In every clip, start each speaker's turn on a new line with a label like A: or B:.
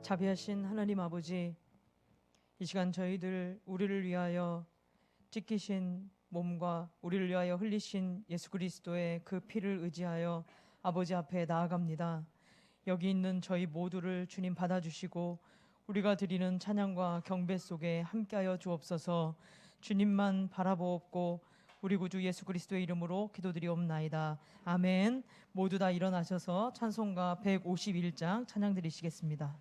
A: 자비하신 하나님 아버지, 이 시간 저희들 우리를 위하여 찢기신 몸과 우리를 위하여 흘리신 예수 그리스도의 그 피를 의지하여 아버지 앞에 나아갑니다. 여기 있는 저희 모두를 주님 받아주시고 우리가 드리는 찬양과 경배 속에 함께하여 주옵소서. 주님만 바라보옵고 우리 구주 예수 그리스도의 이름으로 기도드리옵나이다. 아멘. 모두 다 일어나셔서 찬송가 151장 찬양 드리시겠습니다.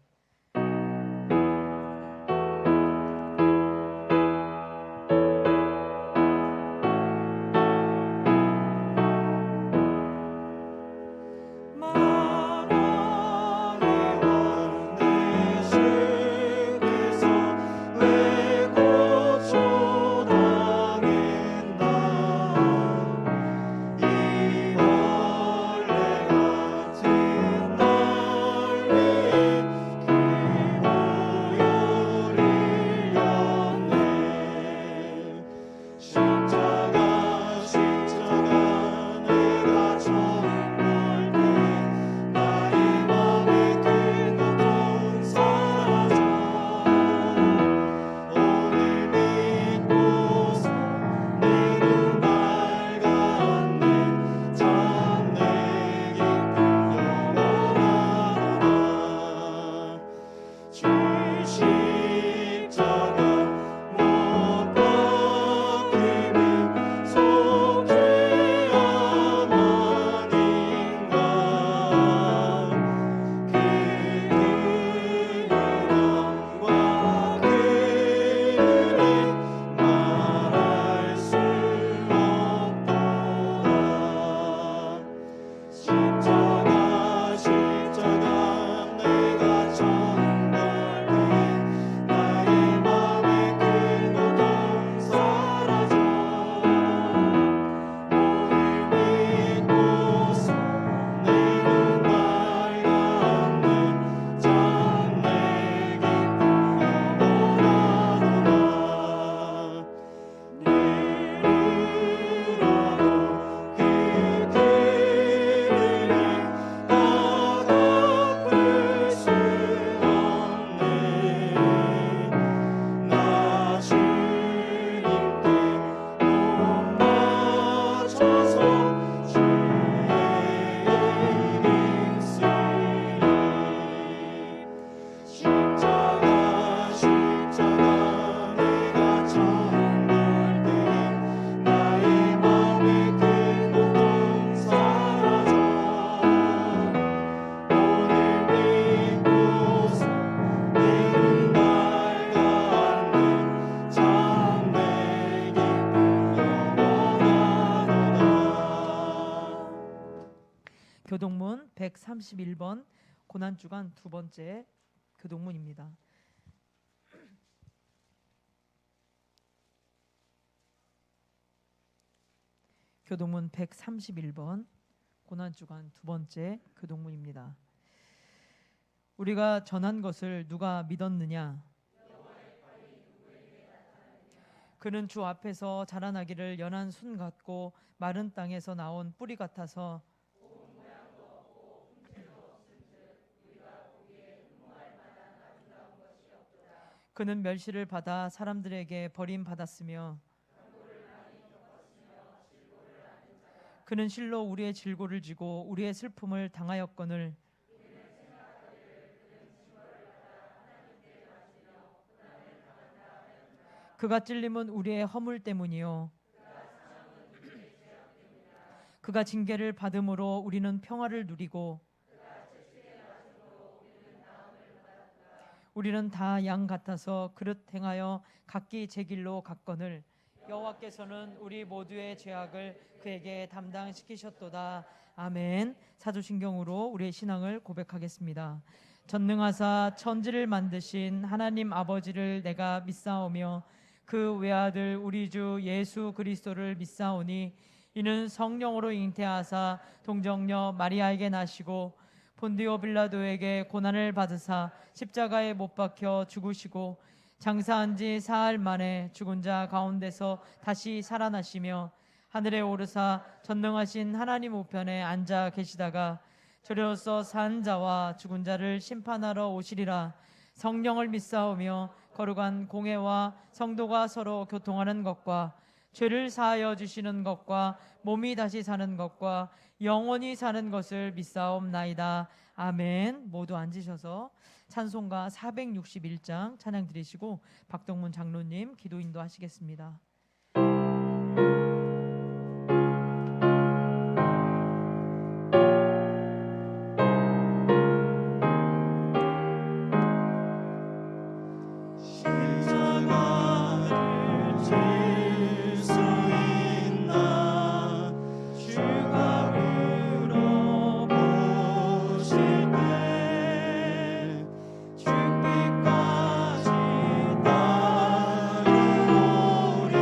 A: 교동문 131번 고난주간 두 번째 교동문입니다. 교동문 131번 고난주간 두 번째 교동문입니다. 우리가 전한 것을 누가 믿었느냐? 그는 주 앞에서 자라나기를 연한 순 같고 마른 땅에서 나온 뿌리 같아서 그는 멸시를 받아 사람들에게 버림받았으며 그는 실로 우리의 질고를 지고 우리의 슬픔을 당하였거늘 그가 찔림은 우리의 허물 때문이요 그가 징계를 받음으로 우리는 평화를 누리고 우리는 다 양 같아서 그릇 행하여 각기 제 길로 갔거늘 여호와께서는 우리 모두의 죄악을 그에게 담당시키셨도다. 아멘. 사도신경으로 우리의 신앙을 고백하겠습니다. 전능하사 천지를 만드신 하나님 아버지를 내가 믿사오며 그 외아들 우리 주 예수 그리스도를 믿사오니 이는 성령으로 잉태하사 동정녀 마리아에게 나시고 본디오 빌라도에게 고난을 받으사 십자가에 못 박혀 죽으시고 장사한 지 사흘 만에 죽은 자 가운데서 다시 살아나시며 하늘에 오르사 전능하신 하나님 우편에 앉아 계시다가 저리로서 산 자와 죽은 자를 심판하러 오시리라. 성령을 믿사오며 거룩한 공회와 성도가 서로 교통하는 것과 죄를 사하여 주시는 것과 몸이 다시 사는 것과 영원히 사는 것을 믿사옵나이다. 아멘. 모두 앉으셔서 찬송가 461장 찬양 드리시고 박동문 장로님 기도 인도하시겠습니다.
B: 우리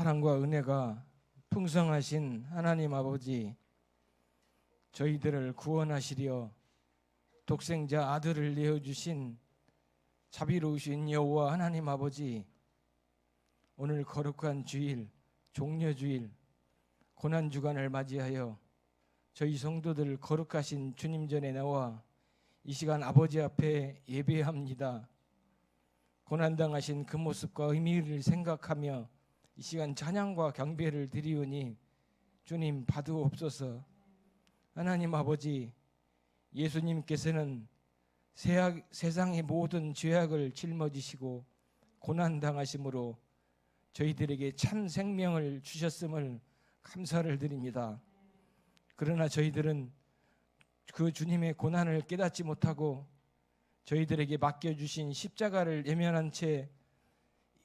B: 사랑과 은혜가 풍성하신 하나님 아버지, 저희들을 구원하시려 독생자 아들을 내어주신 자비로우신 여호와 하나님 아버지, 오늘 거룩한 주일, 종려주일, 고난주간을 맞이하여 저희 성도들 거룩하신 주님 전에 나와 이 시간 아버지 앞에 예배합니다. 고난당하신 그 모습과 의미를 생각하며 이 시간 찬양과 경배를 드리오니 주님 받으옵소서. 하나님 아버지, 예수님께서는 세상의 모든 죄악을 짊어지시고 고난당하심으로 저희들에게 참 생명을 주셨음을 감사를 드립니다. 그러나 저희들은 그 주님의 고난을 깨닫지 못하고 저희들에게 맡겨주신 십자가를 외면한 채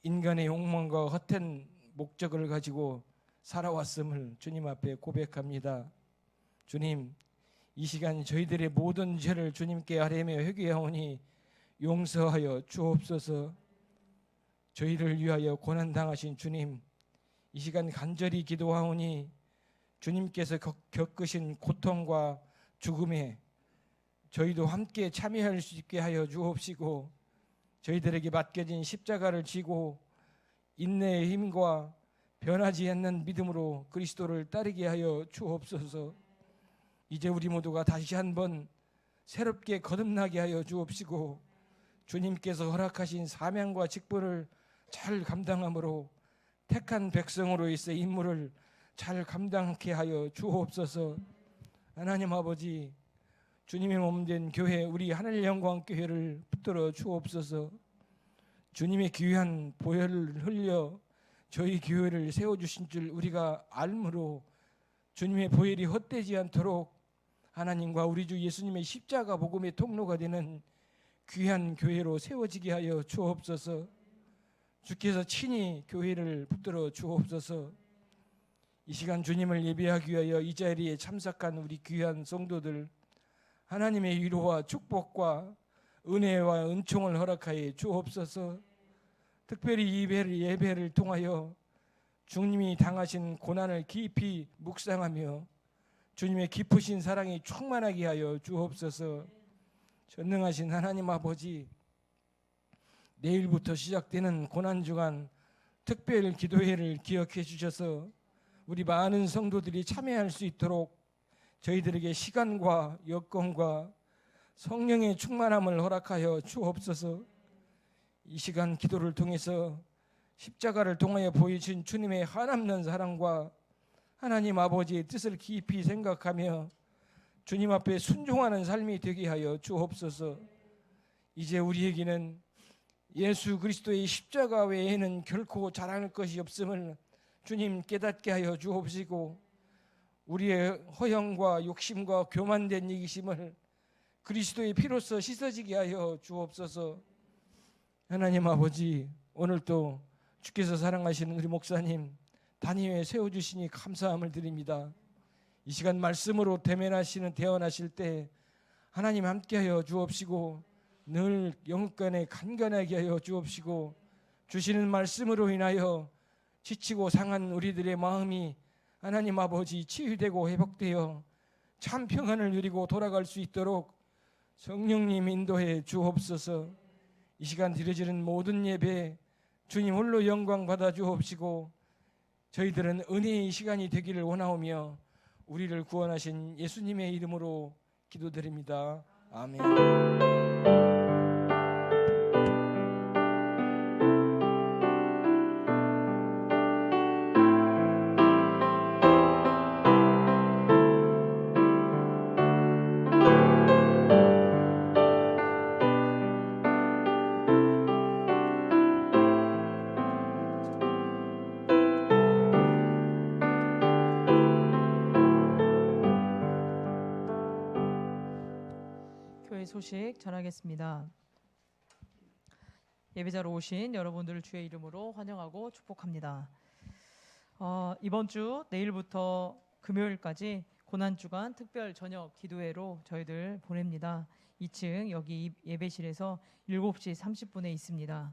B: 인간의 욕망과 헛된 목적을 가지고 살아왔음을 주님 앞에 고백합니다. 주님, 이 시간 저희들의 모든 죄를 주님께 아뢰며 회개하오니 용서하여 주옵소서. 저희를 위하여 고난당하신 주님, 이 시간 간절히 기도하오니 주님께서 겪으신 고통과 죽음에 저희도 함께 참여할 수 있게 하여 주옵시고, 저희들에게 맡겨진 십자가를 지고 인내의 힘과 변하지 않는 믿음으로 그리스도를 따르게 하여 주옵소서. 이제 우리 모두가 다시 한번 새롭게 거듭나게 하여 주옵시고, 주님께서 허락하신 사명과 직분을 잘 감당함으로 택한 백성으로서 임무를 잘 감당하게 하여 주옵소서. 하나님 아버지, 주님의 몸된 교회, 우리 하늘영광교회를 붙들어 주옵소서. 주님의 귀한 보혈을 흘려 저희 교회를 세워주신 줄 우리가 알므로 주님의 보혈이 헛되지 않도록 하나님과 우리 주 예수님의 십자가 복음의 통로가 되는 귀한 교회로 세워지게 하여 주옵소서. 주께서 친히 교회를 붙들어 주옵소서. 이 시간 주님을 예배하기 위하여 이 자리에 참석한 우리 귀한 성도들, 하나님의 위로와 축복과 은혜와 은총을 허락하여 주옵소서. 특별히 이 예배를 통하여 주님이 당하신 고난을 깊이 묵상하며 주님의 깊으신 사랑이 충만하게 하여 주옵소서. 전능하신 하나님 아버지, 내일부터 시작되는 고난주간 특별 기도회를 기억해 주셔서 우리 많은 성도들이 참여할 수 있도록 저희들에게 시간과 여건과 성령의 충만함을 허락하여 주옵소서. 이 시간 기도를 통해서 십자가를 통하여 보여준 주님의 한없는 사랑과 하나님 아버지의 뜻을 깊이 생각하며 주님 앞에 순종하는 삶이 되게 하여 주옵소서. 이제 우리에게는 예수 그리스도의 십자가 외에는 결코 자랑할 것이 없음을 주님 깨닫게 하여 주옵시고, 우리의 허영과 욕심과 교만된 이기심을 그리스도의 피로써 씻어지게 하여 주옵소서. 하나님 아버지, 오늘도 주께서 사랑하시는 우리 목사님 단위에 세워주시니 감사함을 드립니다. 이 시간 말씀으로 대언하실 때 하나님 함께하여 주옵시고, 늘 영육간에 간간하게 하여 주옵시고, 주시는 말씀으로 인하여 지치고 상한 우리들의 마음이 하나님 아버지 치유되고 회복되어 참 평안을 누리고 돌아갈 수 있도록 성령님 인도해 주옵소서. 이 시간 드려지는 모든 예배 주님 홀로 영광 받아 주옵시고, 저희들은 은혜의 시간이 되기를 원하오며 우리를 구원하신 예수님의 이름으로 기도드립니다. 아멘.
A: 소식 전하겠습니다. 예배자로 오신 여러분들을 주의 이름으로 환영하고 축복합니다. 이번 주 내일부터 금요일까지 고난주간 특별 저녁 기도회로 저희들 보냅니다. 2층 여기 예배실에서 7시 30분에 있습니다.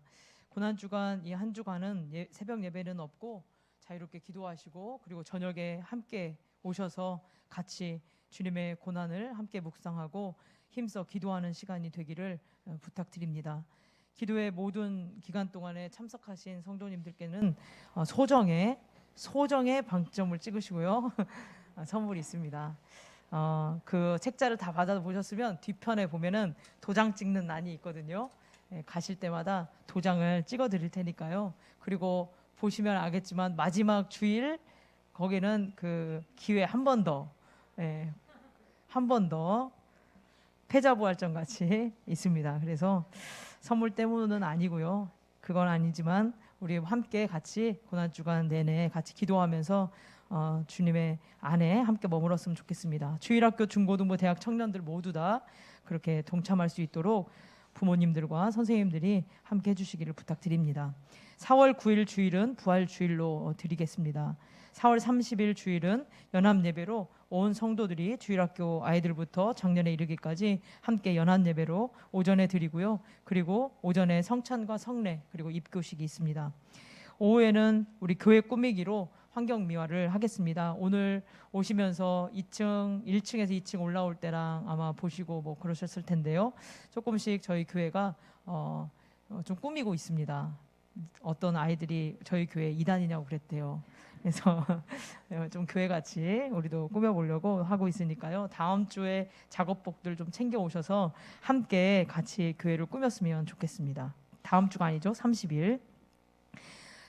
A: 고난주간 이 한 주간은 새벽 예배는 없고 자유롭게 기도하시고 그리고 저녁에 함께 오셔서 같이 주님의 고난을 함께 묵상하고 힘써 기도하는 시간이 되기를 부탁드립니다. 기도의 모든 기간 동안에 참석하신 성도님들께는 소정의 방점을 찍으시고요. 선물이 있습니다. 그 책자를 다 받아보셨으면 뒤편에 보면은 도장 찍는 난이 있거든요. 가실 때마다 도장을 찍어 드릴 테니까요. 그리고 보시면 알겠지만 마지막 주일 거기는 그 기회 한 번 더 패자부활전 같이 있습니다. 그래서 선물 때문은 아니고요. 그건 아니지만 우리 함께 같이 고난주간 내내 같이 기도하면서 주님의 안에 함께 머물렀으면 좋겠습니다. 주일학교, 중고등부, 대학 청년들 모두 다 그렇게 동참할 수 있도록 부모님들과 선생님들이 함께 해주시기를 부탁드립니다. 4월 9일 주일은 부활주일로 드리겠습니다. 4월 30일 주일은 연합예배로 온 성도들이 주일학교 아이들부터 작년에 이르기까지 함께 연합예배로 오전에 드리고요. 그리고 오전에 성찬과 성례 그리고 입교식이 있습니다. 오후에는 우리 교회 꾸미기로 환경미화를 하겠습니다. 오늘 오시면서 1층에서 2층 올라올 때랑 아마 보시고 뭐 그러셨을 텐데요. 조금씩 저희 교회가 좀 꾸미고 있습니다. 어떤 아이들이 저희 교회 이단이냐고 그랬대요. 그래서 좀 교회같이 우리도 꾸며보려고 하고 있으니까요. 다음 주에 작업복들 좀 챙겨 오셔서 함께 같이 교회를 꾸몄으면 좋겠습니다. 다음 주가 아니죠. 30일.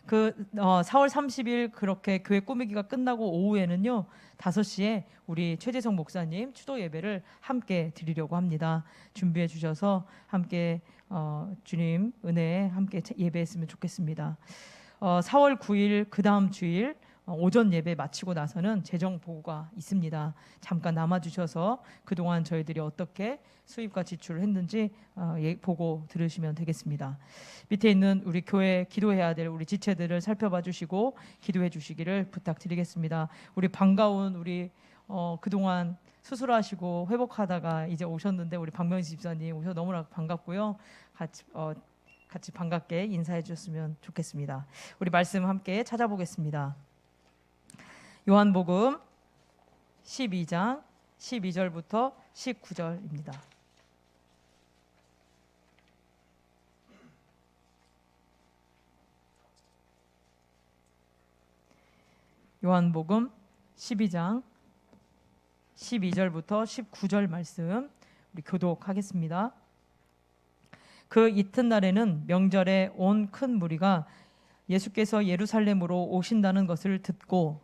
A: 4월 30일 그렇게 교회 꾸미기가 끝나고 오후에는요 5시에 우리 최재성 목사님 추도 예배를 함께 드리려고 합니다. 준비해 주셔서 함께 주님 은혜에 함께 예배했으면 좋겠습니다. 4월 9일 그 다음 주일 오전 예배 마치고 나서는 재정 보고가 있습니다. 잠깐 남아주셔서 그동안 저희들이 어떻게 수입과 지출을 했는지 보고 들으시면 되겠습니다. 밑에 있는 우리 교회 기도해야 될 우리 지체들을 살펴봐 주시고 기도해 주시기를 부탁드리겠습니다. 우리 반가운 우리 그동안 수술하시고 회복하다가 이제 오셨는데 우리 박명희 집사님 오셔서 너무나 반갑고요. 같이 반갑게 인사해 주셨으면 좋겠습니다. 우리 말씀 함께 찾아보겠습니다. 요한복음 12장 12절부터 19절입니다. 요한복음 12장 12절부터 19절 말씀 우리 교독하겠습니다. 그 이튿날에는 명절에 온 큰 무리가 예수께서 예루살렘으로 오신다는 것을 듣고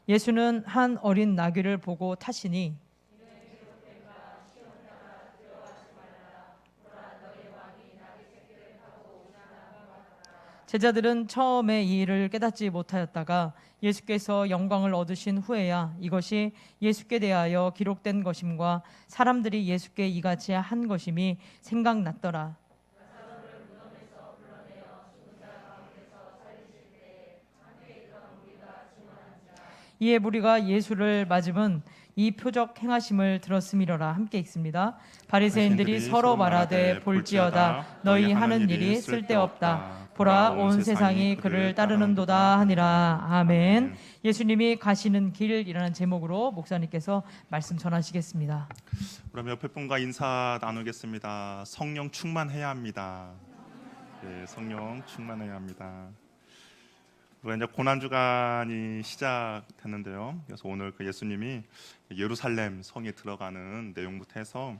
A: 예수는 한 어린 나귀를 보고 타시니 제자들은 처음에 이 일을 깨닫지 못하였다가 예수께서 영광을 얻으신 후에야 이것이 예수께 대하여 기록된 것임과 사람들이 예수께 이같이 한 것임이 생각났더라. 이에 무리가 예수를 맞음은 이 표적 행하심을 들었음이로라. 함께 읽습니다. 바리새인들이 서로 말하되 볼지어다 너희 하는 일이 쓸데없다. 보라 온 세상이 그를 따르는도다 하니라. 아멘. 예수님이 가시는 길이라는 제목으로 목사님께서 말씀 전하시겠습니다.
C: 그럼 옆에 분과 인사 나누겠습니다. 성령 충만해야 합니다. 네, 성령 충만해야 합니다. 우리가 이제 고난주간이 시작됐는데요. 그래서 오늘 그 예수님이 예루살렘 성에 들어가는 내용부터 해서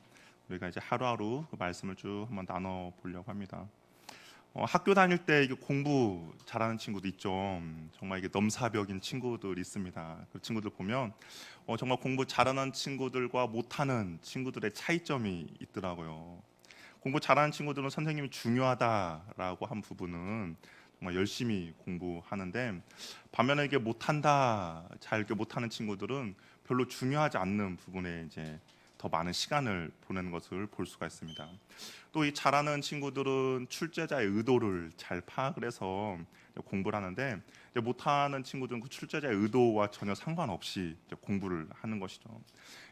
C: 우리가 이제 하루하루 그 말씀을 쭉 한번 나눠 보려고 합니다. 학교 다닐 때 이게 공부 잘하는 친구도 있죠. 정말 이게 넘사벽인 친구들 있습니다. 그 친구들 보면 정말 공부 잘하는 친구들과 못하는 친구들의 차이점이 있더라고요. 공부 잘하는 친구들은 선생님이 중요하다라고 한 부분은 정말 열심히 공부하는데 반면에 이게 못한다, 잘 이렇게 못하는 친구들은 별로 중요하지 않는 부분에 이제 더 많은 시간을 보내는 것을 볼 수가 있습니다. 또 이 잘하는 친구들은 출제자의 의도를 잘 파악을 해서 공부를 하는데 못하는 친구들은 그 출제자의 의도와 전혀 상관없이 공부를 하는 것이죠.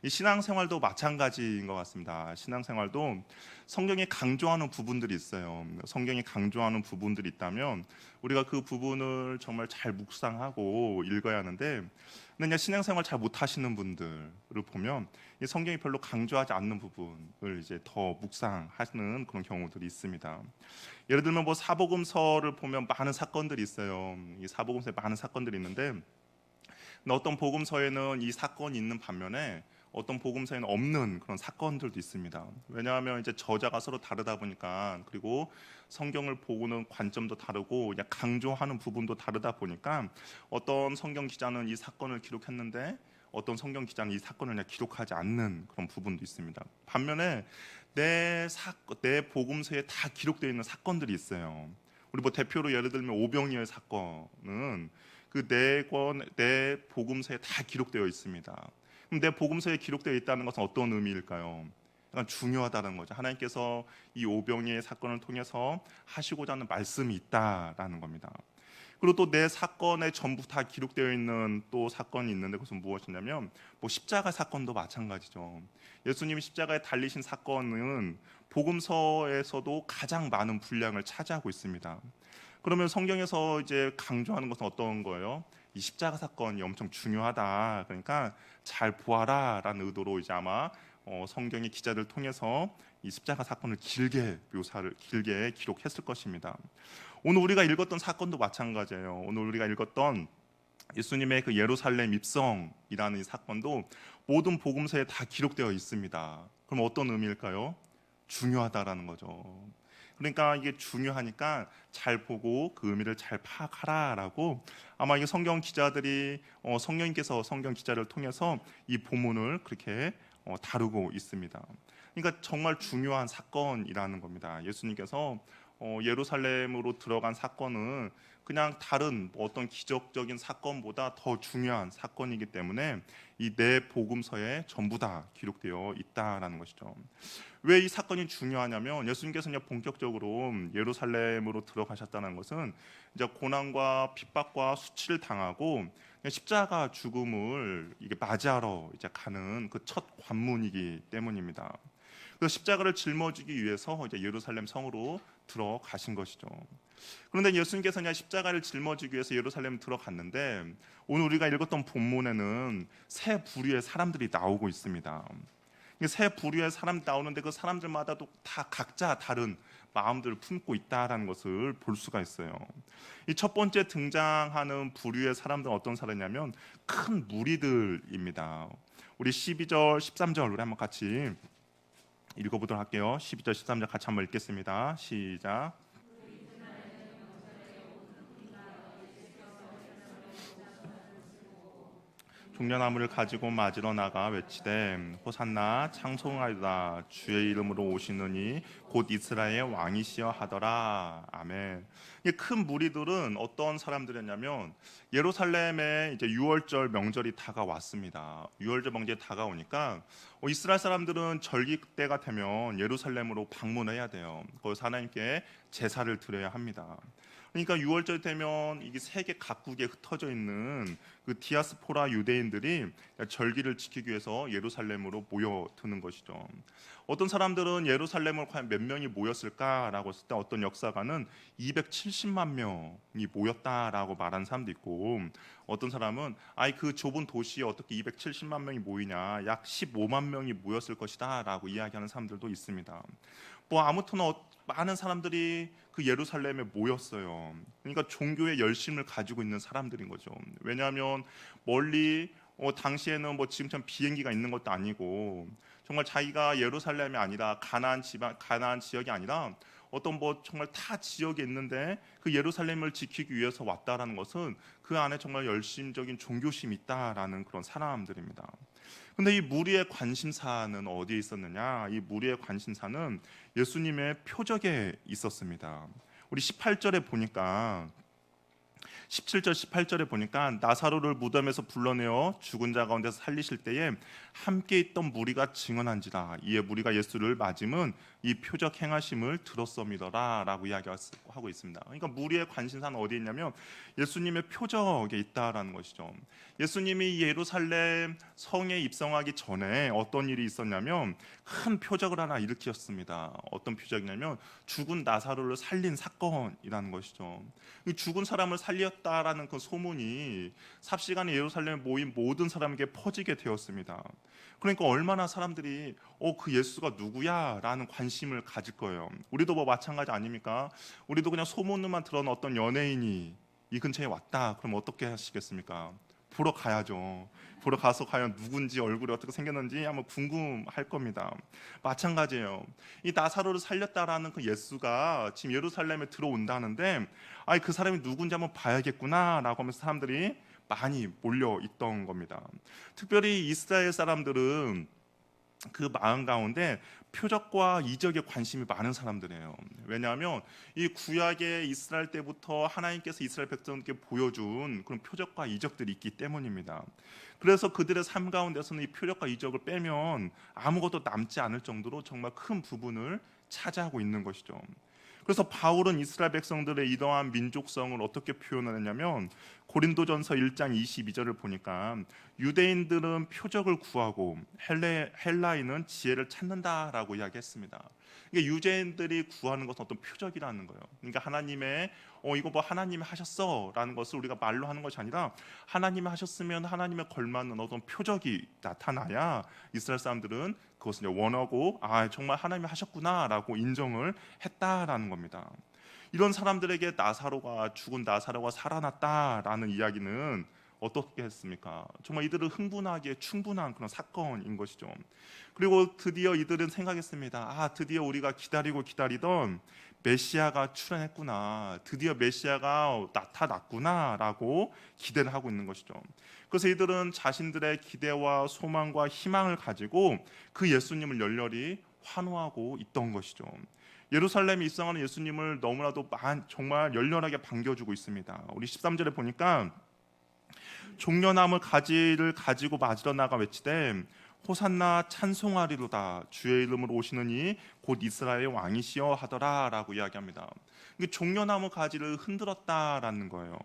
C: 이 신앙생활도 마찬가지인 것 같습니다. 신앙생활도 성경이 강조하는 부분들이 있어요. 성경이 강조하는 부분들이 있다면 우리가 그 부분을 정말 잘 묵상하고 읽어야 하는데, 근데 그냥 신앙생활 잘 못하시는 분들을 보면 이 성경이 별로 강조하지 않는 부분을 이제 더 묵상하시는 그런 경우들이 있습니다. 예를 들면 뭐 사복음서를 보면 많은 사건들이 있어요. 이 사복음서에 많은 사건들이 있는데, 근데 어떤 복음서에는 이 사건이 있는 반면에 어떤 복음서에는 없는 그런 사건들도 있습니다. 왜냐하면 이제 저자가 서로 다르다 보니까, 그리고 성경을 보고는 관점도 다르고 그냥 강조하는 부분도 다르다 보니까 어떤 성경 기자는 이 사건을 기록했는데 어떤 성경 기자는 이 사건을 그냥 기록하지 않는 그런 부분도 있습니다. 반면에 내 복음서에 다 기록되어 있는 사건들이 있어요. 우리 뭐 대표로 예를 들면 오병이어 사건은 그 내 복음서에 다 기록되어 있습니다. 그럼 내 복음서에 기록되어 있다는 것은 어떤 의미일까요? 약간 중요하다는 거죠. 하나님께서 이 오병이의 사건을 통해서 하시고자 하는 말씀이 있다라는 겁니다. 그리고 또 내 사건에 전부 다 기록되어 있는 또 사건이 있는데, 그것은 무엇이냐면 뭐 십자가 사건도 마찬가지죠. 예수님이 십자가에 달리신 사건은 복음서에서도 가장 많은 분량을 차지하고 있습니다. 그러면 성경에서 이제 강조하는 것은 어떤 거예요? 이 십자가 사건이 엄청 중요하다. 그러니까 잘 보아라라는 의도로 이제 아마 성경의 기자들 통해서 이 십자가 사건을 길게 기록했을 것입니다. 오늘 우리가 읽었던 사건도 마찬가지예요. 오늘 우리가 읽었던 예수님의 그 예루살렘 입성이라는 이 사건도 모든 복음서에 다 기록되어 있습니다. 그럼 어떤 의미일까요? 중요하다라는 거죠. 그러니까 이게 중요하니까 잘 보고 그 의미를 잘 파악하라라고 아마 이게 성경 기자들이 성령님께서 성경 기자를 통해서 이 본문을 그렇게 다루고 있습니다. 그러니까 정말 중요한 사건이라는 겁니다. 예수님께서 예루살렘으로 들어간 사건은 그냥 다른 어떤 기적적인 사건보다 더 중요한 사건이기 때문에 이 내 복음서에 전부 다 기록되어 있다라는 것이죠. 왜 이 사건이 중요하냐면 예수님께서 그냥 본격적으로 예루살렘으로 들어가셨다는 것은 이제 고난과 핍박과 수치를 당하고 십자가 죽음을 이게 맞이하러 이제 가는 그 첫 관문이기 때문입니다. 그래서 십자가를 짊어지기 위해서 이제 예루살렘 성으로 들어가신 것이죠. 그런데 예수님께서 그냥 십자가를 짊어지기 위해서 예루살렘 들어갔는데, 오늘 우리가 읽었던 본문에는 세 부류의 사람들이 나오고 있습니다. 세 부류의 사람이 나오는데 그 사람들마다도 다 각자 다른 마음들을 품고 있다라는 것을 볼 수가 있어요. 이 첫 번째 등장하는 부류의 사람들은 어떤 사람이냐면 큰 무리들입니다. 우리 12절, 13절 우리 한번 같이 읽어보도록 할게요. 12절, 13절 같이 한번 읽겠습니다. 시작. 종려나무를 가지고 맞으러 나가 외치되 호산나 창송하리다 주의 이름으로 오시느니 곧 이스라엘의 왕이시여 하더라. 아멘. 이 큰 무리들은 어떤 사람들이었냐면 예루살렘에 이제 유월절 명절이 다가왔습니다. 유월절 명절이 다가오니까 이스라엘 사람들은 절기 때가 되면 예루살렘으로 방문해야 돼요. 거기서 하나님께 제사를 드려야 합니다. 그러니까 6월절 되면 이게 세계 각국에 흩어져 있는 그 디아스포라 유대인들이 절기를 지키기 위해서 예루살렘으로 모여드는 것이죠. 어떤 사람들은 예루살렘을 과연 몇 명이 모였을까라고 했을 때 어떤 역사가는 270만 명이 모였다라고 말하는 사람도 있고, 어떤 사람은 그 좁은 도시에 어떻게 270만 명이 모이냐, 약 15만 명이 모였을 것이다라고 이야기하는 사람들도 있습니다. 뭐 아무튼 많은 사람들이 그 예루살렘에 모였어요. 그러니까 종교의 열심을 가지고 있는 사람들인 거죠. 왜냐하면 멀리 당시에는 뭐 지금처럼 비행기가 있는 것도 아니고 정말 자기가 예루살렘이 아니라 가나안 지역이 아니라 어떤 뭐 정말 타 지역에 있는데 그 예루살렘을 지키기 위해서 왔다라는 것은 그 안에 정말 열심적인 종교심이 있다라는 그런 사람들입니다. 근데 이 무리의 관심사는 어디에 있었느냐? 이 무리의 관심사는 예수님의 표적에 있었습니다. 우리 18절에 보니까 17절 18절에 보니까 나사로를 무덤에서 불러내어 죽은 자 가운데서 살리실 때에 함께 있던 무리가 증언한지라 이에 무리가 예수를 맞음은 이 표적 행하심을 들었음이더라 라고 이야기하고 있습니다. 그러니까 무리의 관심사는 어디에 있냐면 예수님의 표적에 있다라는 것이죠. 예수님이 예루살렘 성에 입성하기 전에 어떤 일이 있었냐면 큰 표적을 하나 일으켰습니다. 어떤 표적이냐면 죽은 나사로를 살린 사건이라는 것이죠. 죽은 사람을 살렸다라는 그 소문이 삽시간에 예루살렘에 모인 모든 사람에게 퍼지게 되었습니다. 그러니까 얼마나 사람들이 그 예수가 누구야? 라는 관심을 가질 거예요. 우리도 뭐 마찬가지 아닙니까? 우리도 그냥 소문만 들은 어떤 연예인이 이 근처에 왔다. 그럼 어떻게 하시겠습니까? 보러 가야죠. 보러 가서 과연 누군지 얼굴이 어떻게 생겼는지 한번 궁금할 겁니다. 마찬가지예요. 이 나사로를 살렸다라는 그 예수가 지금 예루살렘에 들어온다는데 그 사람이 누군지 한번 봐야겠구나라고 하면서 사람들이 많이 몰려 있던 겁니다. 특별히 이스라엘 사람들은 그 마음 가운데 표적과 이적에 관심이 많은 사람들이에요. 왜냐하면 이 구약의 이스라엘 때부터 하나님께서 이스라엘 백성들께 보여준 그런 표적과 이적들이 있기 때문입니다. 그래서 그들의 삶 가운데서는 이 표적과 이적을 빼면 아무것도 남지 않을 정도로 정말 큰 부분을 차지하고 있는 것이죠. 그래서 바울은 이스라엘 백성들의 이러한 민족성을 어떻게 표현하냐면 고린도전서 1장 22절을 보니까 유대인들은 표적을 구하고 헬라인은 지혜를 찾는다라고 이야기했습니다. 이게 유대인들이 구하는 것은 어떤 표적이라는 거예요. 그러니까 하나님의 이거 뭐 하나님이 하셨어라는 것을 우리가 말로 하는 것이 아니라 하나님이 하셨으면 하나님의 걸맞는 어떤 표적이 나타나야 이스라엘 사람들은 그것을 원하고 정말 하나님이 하셨구나라고 인정을 했다라는 겁니다. 이런 사람들에게 죽은 나사로가 살아났다라는 이야기는 어떻게 했습니까? 정말 이들을 흥분하기에 충분한 그런 사건인 것이죠. 그리고 드디어 이들은 생각했습니다. 드디어 우리가 기다리던 메시아가 출현했구나. 드디어 메시아가 나타났구나라고 기대를 하고 있는 것이죠. 그래서 이들은 자신들의 기대와 소망과 희망을 가지고 그 예수님을 열렬히 환호하고 있던 것이죠. 예루살렘에 입성하는 예수님을 너무나도 정말 열렬하게 반겨주고 있습니다. 우리 13절에 보니까 종려나무 가지를 가지고 맞으러 나가 외치되 호산나 찬송하리로다 주의 이름으로 오시는 이 곧 이스라엘의 왕이시여 하더라라고 이야기합니다. 이게 종려나무 가지를 흔들었다라는 거예요.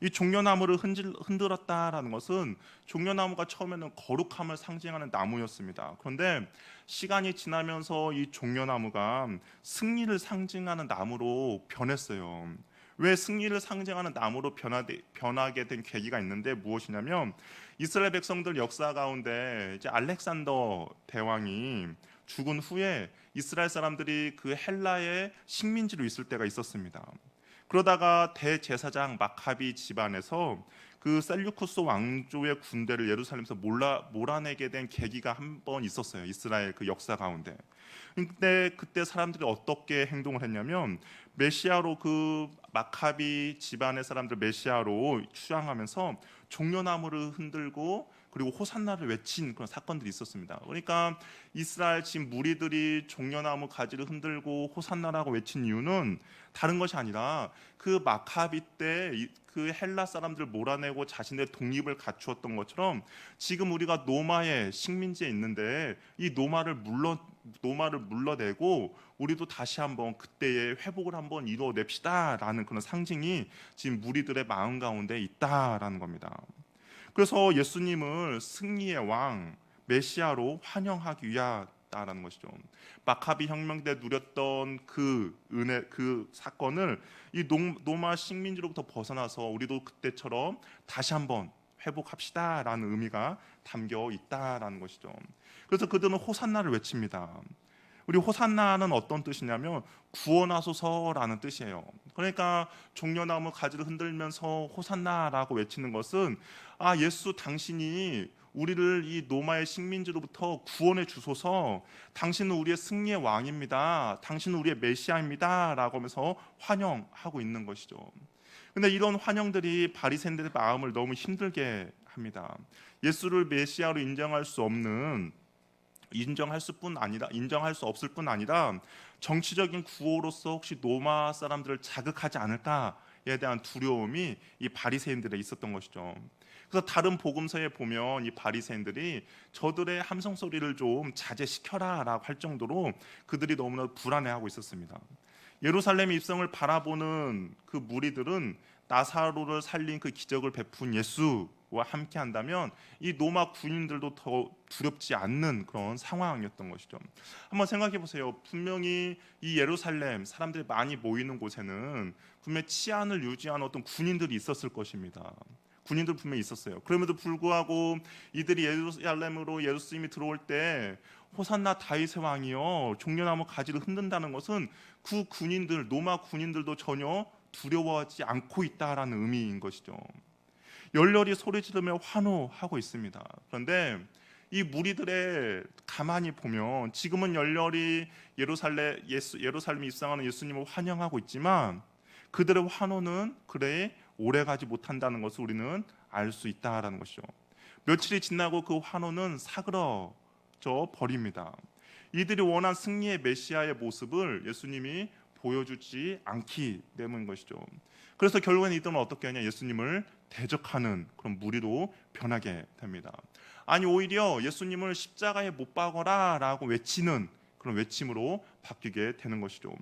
C: 이 종려나무를 흔들었다라는 것은 종려나무가 처음에는 거룩함을 상징하는 나무였습니다. 그런데 시간이 지나면서 이 종려나무가 승리를 상징하는 나무로 변했어요. 왜 승리를 상징하는 나무로 변하게 된 계기가 있는데 무엇이냐면 이스라엘 백성들 역사 가운데 이제 알렉산더 대왕이 죽은 후에 이스라엘 사람들이 그 헬라의 식민지로 있을 때가 있었습니다. 그러다가 대제사장 마카비 집안에서 그 셀류쿠스 왕조의 군대를 예루살렘에서 몰아내게 된 계기가 한 번 있었어요. 이스라엘 그 역사 가운데. 근데 그때 사람들이 어떻게 행동을 했냐면 메시아로 그 마카비 집안의 사람들 메시아로 추앙하면서 종려나무를 흔들고 그리고 호산나를 외친 그런 사건들이 있었습니다. 그러니까 이스라엘 지금 무리들이 종려나무 가지를 흔들고 호산나라고 외친 이유는 다른 것이 아니라 그 마카비 때 그 헬라 사람들을 몰아내고 자신의 독립을 갖추었던 것처럼 지금 우리가 노마의 식민지에 있는데 이 노마를 물러내고 우리도 다시 한번 그때의 회복을 한번 이루어냅시다라는 그런 상징이 지금 무리들의 마음 가운데 있다라는 겁니다. 그래서 예수님을 승리의 왕 메시아로 환영하기 위하다라는 것이죠. 마카비 혁명 때 누렸던 그 은혜, 그 사건을 이 노마 식민지로부터 벗어나서 우리도 그때처럼 다시 한번 회복합시다라는 의미가 담겨 있다라는 것이죠. 그래서 그들은 호산나를 외칩니다. 우리 호산나는 어떤 뜻이냐면 구원하소서라는 뜻이에요. 그러니까 종려나무 가지를 흔들면서 호산나라고 외치는 것은 예수 당신이 우리를 이 노마의 식민지로부터 구원해 주소서. 당신은 우리의 승리의 왕입니다. 당신은 우리의 메시아입니다라고 하면서 환영하고 있는 것이죠. 근데 이런 환영들이 바리새인들의 마음을 너무 힘들게 합니다. 예수를 메시아로 인정할 수 없는 인정할 수 없을 뿐 아니라 정치적인 구호로서 혹시 로마 사람들을 자극하지 않을까에 대한 두려움이 이 바리새인들에 있었던 것이죠. 그래서 다른 복음서에 보면 이 바리새인들이 저들의 함성 소리를 좀 자제시켜라라고 할 정도로 그들이 너무나 불안해하고 있었습니다. 예루살렘의 입성을 바라보는 그 무리들은 나사로를 살린 그 기적을 베푼 예수와 함께 한다면 이 로마 군인들도 더 두렵지 않는 그런 상황이었던 것이죠. 한번 생각해 보세요. 분명히 이 예루살렘 사람들이 많이 모이는 곳에는 분명히 치안을 유지하는 어떤 군인들이 있었을 것입니다. 군인들 분명히 있었어요. 그럼에도 불구하고 이들이 예루살렘으로 예수님이 들어올 때 호산나 다윗의 왕이여 종려나무 가지를 흔든다는 것은 그 군인들, 로마 군인들도 전혀 두려워하지 않고 있다라는 의미인 것이죠. 열렬히 소리 지르며 환호하고 있습니다. 그런데 이 무리들의 가만히 보면 지금은 열렬히 예루살렘에 입성하는 예수님을 환영하고 있지만 그들의 환호는 그래 오래가지 못한다는 것을 우리는 알 수 있다라는 것이죠. 며칠이 지나고 그 환호는 사그러져 버립니다. 이들이 원한 승리의 메시아의 모습을 예수님이 보여주지 않기 때문인 것이죠. 그래서 결국엔 이들은 어떻게 하냐, 예수님을 대적하는 그런 무리로 변하게 됩니다. 아니 오히려 예수님을 십자가에 못 박아라라고 외치는 그런 외침으로 바뀌게 되는 것이죠.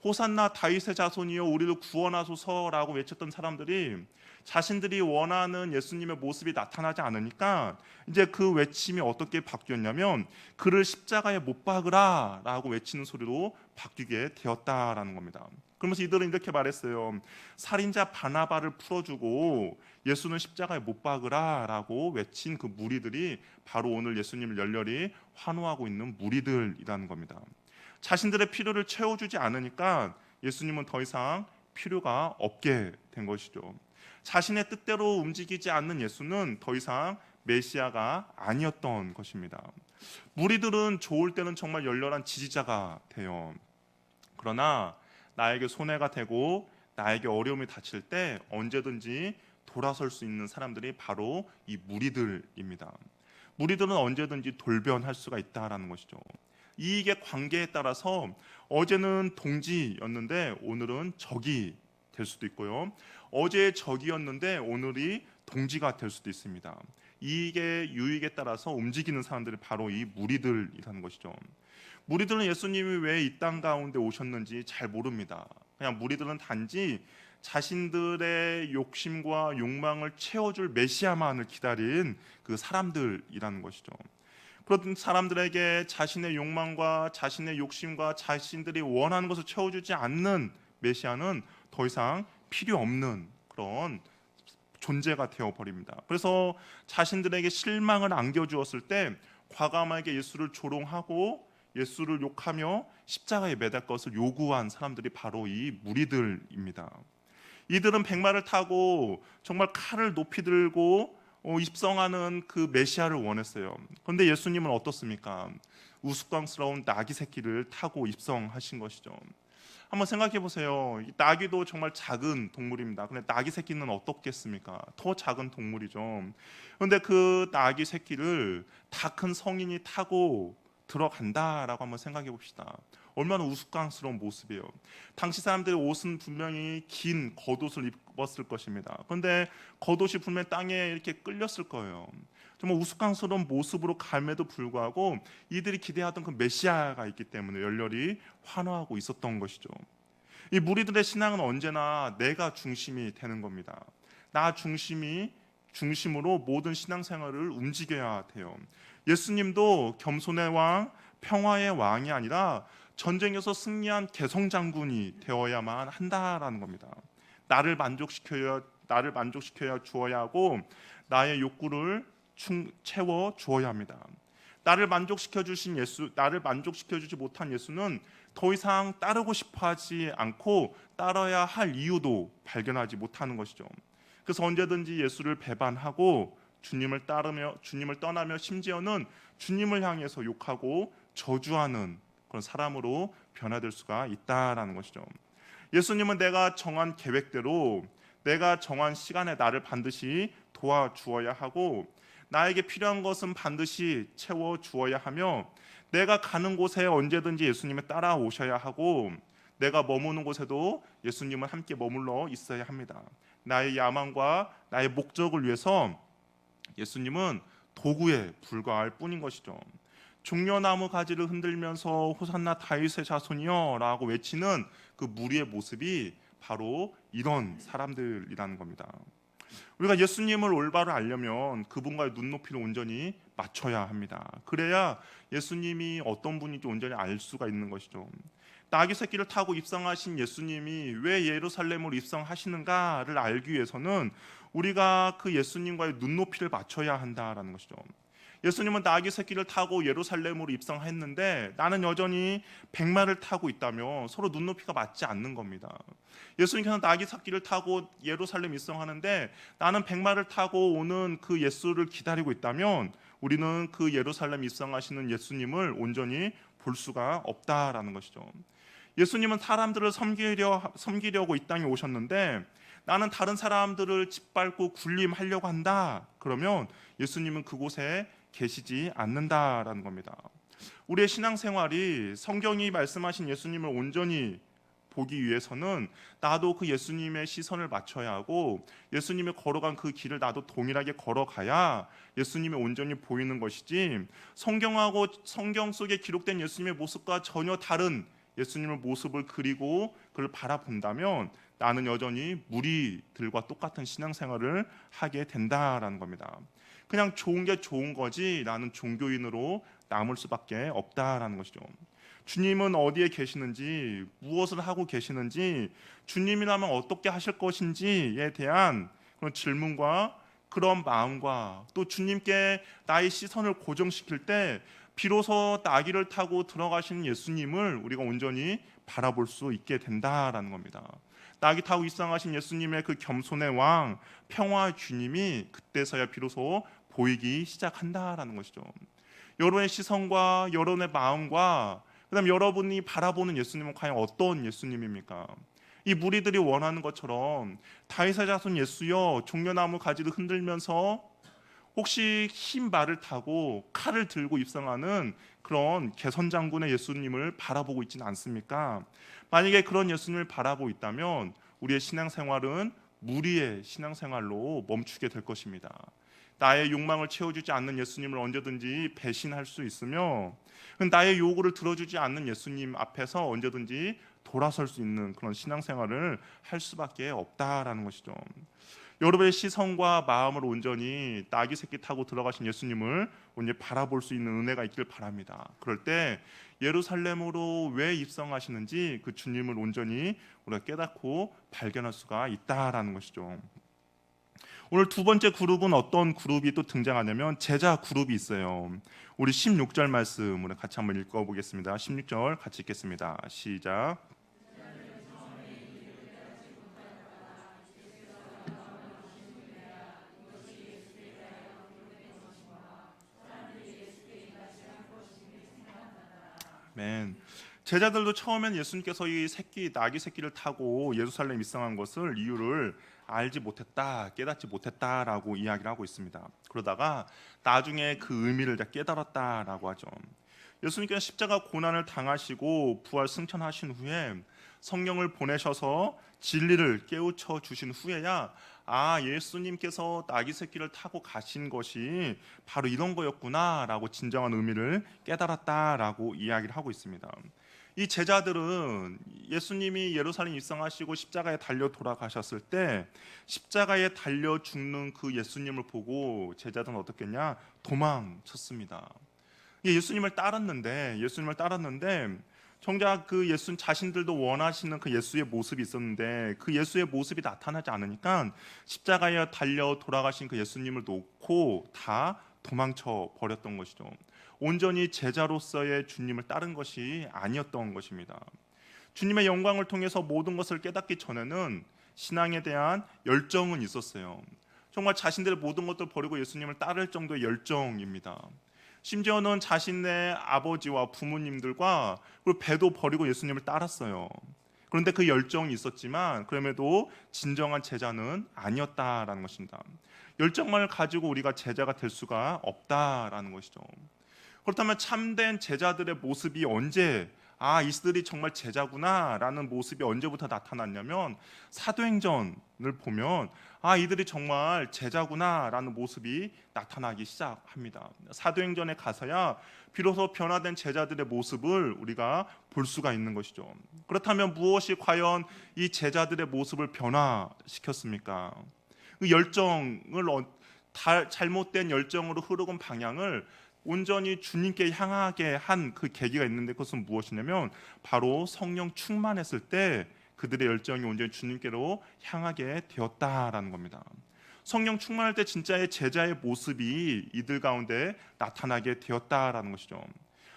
C: 호산나 다윗의 자손이여 우리를 구원하소서라고 외쳤던 사람들이 자신들이 원하는 예수님의 모습이 나타나지 않으니까 이제 그 외침이 어떻게 바뀌었냐면 그를 십자가에 못 박으라라고 외치는 소리로 바뀌게 되었다라는 겁니다. 그러면서 이들은 이렇게 말했어요. 살인자 바나바를 풀어주고 예수는 십자가에 못 박으라라고 외친 그 무리들이 바로 오늘 예수님을 열렬히 환호하고 있는 무리들이라는 겁니다. 자신들의 필요를 채워주지 않으니까 예수님은 더 이상 필요가 없게 된 것이죠. 자신의 뜻대로 움직이지 않는 예수는 더 이상 메시아가 아니었던 것입니다. 무리들은 좋을 때는 정말 열렬한 지지자가 돼요. 그러나 나에게 손해가 되고 나에게 어려움이 닥칠 때 언제든지 돌아설 수 있는 사람들이 바로 이 무리들입니다. 무리들은 언제든지 돌변할 수가 있다라는 것이죠. 이익의 관계에 따라서 어제는 동지였는데 오늘은 적이 될 수도 있고요. 어제의 적이었는데 오늘이 동지가 될 수도 있습니다. 이익의 유익에 따라서 움직이는 사람들이 바로 이 무리들이라는 것이죠. 무리들은 예수님이 왜 이 땅 가운데 오셨는지 잘 모릅니다. 그냥 무리들은 단지 자신들의 욕심과 욕망을 채워줄 메시아만을 기다린 그 사람들이라는 것이죠. 그런 사람들에게 자신의 욕망과 자신의 욕심과 자신들이 원하는 것을 채워주지 않는 메시아는 더 이상 필요 없는 그런 존재가 되어버립니다. 그래서 자신들에게 실망을 안겨주었을 때 과감하게 예수를 조롱하고 예수를 욕하며 십자가에 매달 것을 요구한 사람들이 바로 이 무리들입니다. 이들은 백마를 타고 정말 칼을 높이 들고 입성하는 그 메시아를 원했어요. 그런데 예수님은 어떻습니까? 우스꽝스러운 나귀 새끼를 타고 입성하신 것이죠. 한번 생각해 보세요. 나귀도 정말 작은 동물입니다. 근데 나귀 새끼는 어떻겠습니까? 더 작은 동물이죠. 그런데 그 나귀 새끼를 다 큰 성인이 타고 들어간다라고 한번 생각해 봅시다. 얼마나 우스꽝스러운 모습이에요. 당시 사람들의 옷은 분명히 긴 겉옷을 입었을 것입니다. 그런데 겉옷이 분명히 땅에 이렇게 끌렸을 거예요. 정말 우스꽝스러운 모습으로 감에도 불구하고 이들이 기대하던 그 메시아가 있기 때문에 열렬히 환호하고 있었던 것이죠. 이 무리들의 신앙은 언제나 내가 중심이 되는 겁니다. 나 중심으로 모든 신앙생활을 움직여야 돼요. 예수님도 겸손의 왕, 평화의 왕이 아니라 전쟁에서 승리한 개성장군이 되어야만 한다라는 겁니다. 나를 만족시켜야 주어야 하고 나의 욕구를 채워 주어야 합니다. 나를 만족시켜 주지 못한 예수는 더 이상 따르고 싶어하지 않고 따라야 할 이유도 발견하지 못하는 것이죠. 그래서 언제든지 예수를 배반하고 주님을 떠나며 심지어는 주님을 향해서 욕하고 저주하는 그런 사람으로 변화될 수가 있다라는 것이죠. 예수님은 내가 정한 계획대로 내가 정한 시간에 나를 반드시 도와주어야 하고 나에게 필요한 것은 반드시 채워주어야 하며 내가 가는 곳에 언제든지 예수님을 따라오셔야 하고 내가 머무는 곳에도 예수님은 함께 머물러 있어야 합니다. 나의 야망과 나의 목적을 위해서 예수님은 도구에 불과할 뿐인 것이죠. 종려나무 가지를 흔들면서 호산나 다윗의 자손이여 라고 외치는 그 무리의 모습이 바로 이런 사람들이라는 겁니다. 우리가 예수님을 올바로 알려면 그분과의 눈높이를 온전히 맞춰야 합니다. 그래야 예수님이 어떤 분인지 온전히 알 수가 있는 것이죠. 나귀 새끼를 타고 입성하신 예수님이 왜 예루살렘으로 입성하시는가를 알기 위해서는 우리가 그 예수님과의 눈높이를 맞춰야 한다라는 것이죠. 예수님은 나귀 새끼를 타고 예루살렘으로 입성했는데 나는 여전히 백마를 타고 있다며 서로 눈높이가 맞지 않는 겁니다. 예수님께서 나귀 새끼를 타고 예루살렘 입성하는데 나는 백마를 타고 오는 그 예수를 기다리고 있다면 우리는 그 예루살렘 입성하시는 예수님을 온전히 볼 수가 없다라는 것이죠. 예수님은 사람들을 섬기려고 이 땅에 오셨는데 나는 다른 사람들을 짓밟고 군림하려고 한다. 그러면 예수님은 그곳에 계시지 않는다라는 겁니다. 우리의 신앙생활이 성경이 말씀하신 예수님을 온전히 보기 위해서는 나도 그 예수님의 시선을 맞춰야 하고 예수님이 걸어간 그 길을 나도 동일하게 걸어가야 예수님이 온전히 보이는 것이지 성경하고 성경 속에 기록된 예수님의 모습과 전혀 다른 예수님의 모습을 그리고 그를 바라본다면 나는 여전히 무리들과 똑같은 신앙생활을 하게 된다라는 겁니다. 그냥 좋은 게 좋은 거지 나는 종교인으로 남을 수밖에 없다라는 것이죠. 주님은 어디에 계시는지 무엇을 하고 계시는지 주님이라면 어떻게 하실 것인지에 대한 그런 질문과 그런 마음과 또 주님께 나의 시선을 고정시킬 때 비로소 나귀를 타고 들어가시는 예수님을 우리가 온전히 바라볼 수 있게 된다라는 겁니다. 나귀 타고 입성하신 예수님의 그 겸손의 왕, 평화의 주님이 그때서야 비로소 보이기 시작한다라는 것이죠. 여러분의 시선과 여러분의 마음과 그다음 여러분이 바라보는 예수님은 과연 어떤 예수님입니까? 이 무리들이 원하는 것처럼 다윗의 자손 예수여 종려나무 가지를 흔들면서 혹시 흰 말을 타고 칼을 들고 입성하는 그런 개선장군의 예수님을 바라보고 있지는 않습니까? 만약에 그런 예수님을 바라보고 있다면 우리의 신앙생활은 무리의 신앙생활로 멈추게 될 것입니다. 나의 욕망을 채워주지 않는 예수님을 언제든지 배신할 수 있으며 나의 요구를 들어주지 않는 예수님 앞에서 언제든지 돌아설 수 있는 그런 신앙생활을 할 수밖에 없다라는 것이죠. 여러분의 시선과 마음을 온전히 나귀 새끼 타고 들어가신 예수님을 온전히 바라볼 수 있는 은혜가 있길 바랍니다. 그럴 때 예루살렘으로 왜 입성하시는지 그 주님을 온전히 우리가 깨닫고 발견할 수가 있다라는 것이죠. 오늘 두 번째 그룹은 어떤 그룹이 또 등장하냐면 제자 그룹이 있어요. 우리 16절 말씀을 같이 한번 읽어보겠습니다. 16절 같이 읽겠습니다. 시작. 아멘. 제자들도 처음엔 예수님께서 이 나귀 새끼를 타고 예루살렘 입성한 것을 이유를 알지 못했다, 깨닫지 못했다라고 이야기를 하고 있습니다. 그러다가 나중에 그 의미를 깨달았다라고 하죠. 예수님께서 십자가 고난을 당하시고 부활 승천하신 후에 성령을 보내셔서 진리를 깨우쳐 주신 후에야 예수님께서 나귀 새끼를 타고 가신 것이 바로 이런 거였구나라고 진정한 의미를 깨달았다라고 이야기를 하고 있습니다. 이 제자들은 예수님이 예루살렘 입성하시고 십자가에 달려 돌아가셨을 때 십자가에 달려 죽는 그 예수님을 보고 제자들은 어떻겠냐? 도망쳤습니다. 예수님을 따랐는데 정작 그 예수 자신들도 원하시는 그 예수의 모습이 있었는데 그 예수의 모습이 나타나지 않으니까 십자가에 달려 돌아가신 그 예수님을 놓고 다 도망쳐 버렸던 것이죠. 온전히 제자로서의 주님을 따른 것이 아니었던 것입니다. 주님의 영광을 통해서 모든 것을 깨닫기 전에는 신앙에 대한 열정은 있었어요. 정말 자신들의 모든 것들을 버리고 예수님을 따를 정도의 열정입니다. 심지어는 자신의 아버지와 부모님들과 그리고 배도 버리고 예수님을 따랐어요. 그런데 그 열정이 있었지만 그럼에도 진정한 제자는 아니었다라는 것입니다. 열정만을 가지고 우리가 제자가 될 수가 없다라는 것이죠. 그렇다면 참된 제자들의 모습이 언제 이들이 정말 제자구나라는 모습이 언제부터 나타났냐면 사도행전을 보면 이들이 정말 제자구나라는 모습이 나타나기 시작합니다. 사도행전에 가서야 비로소 변화된 제자들의 모습을 우리가 볼 수가 있는 것이죠. 그렇다면 무엇이 과연 이 제자들의 모습을 변화시켰습니까? 그 열정을 잘못된 열정으로 흐르는 방향을 온전히 주님께 향하게 한 그 계기가 있는데, 그것은 무엇이냐면 바로 성령 충만했을 때 그들의 열정이 온전히 주님께로 향하게 되었다라는 겁니다. 성령 충만할 때 진짜의 제자의 모습이 이들 가운데 나타나게 되었다라는 것이죠.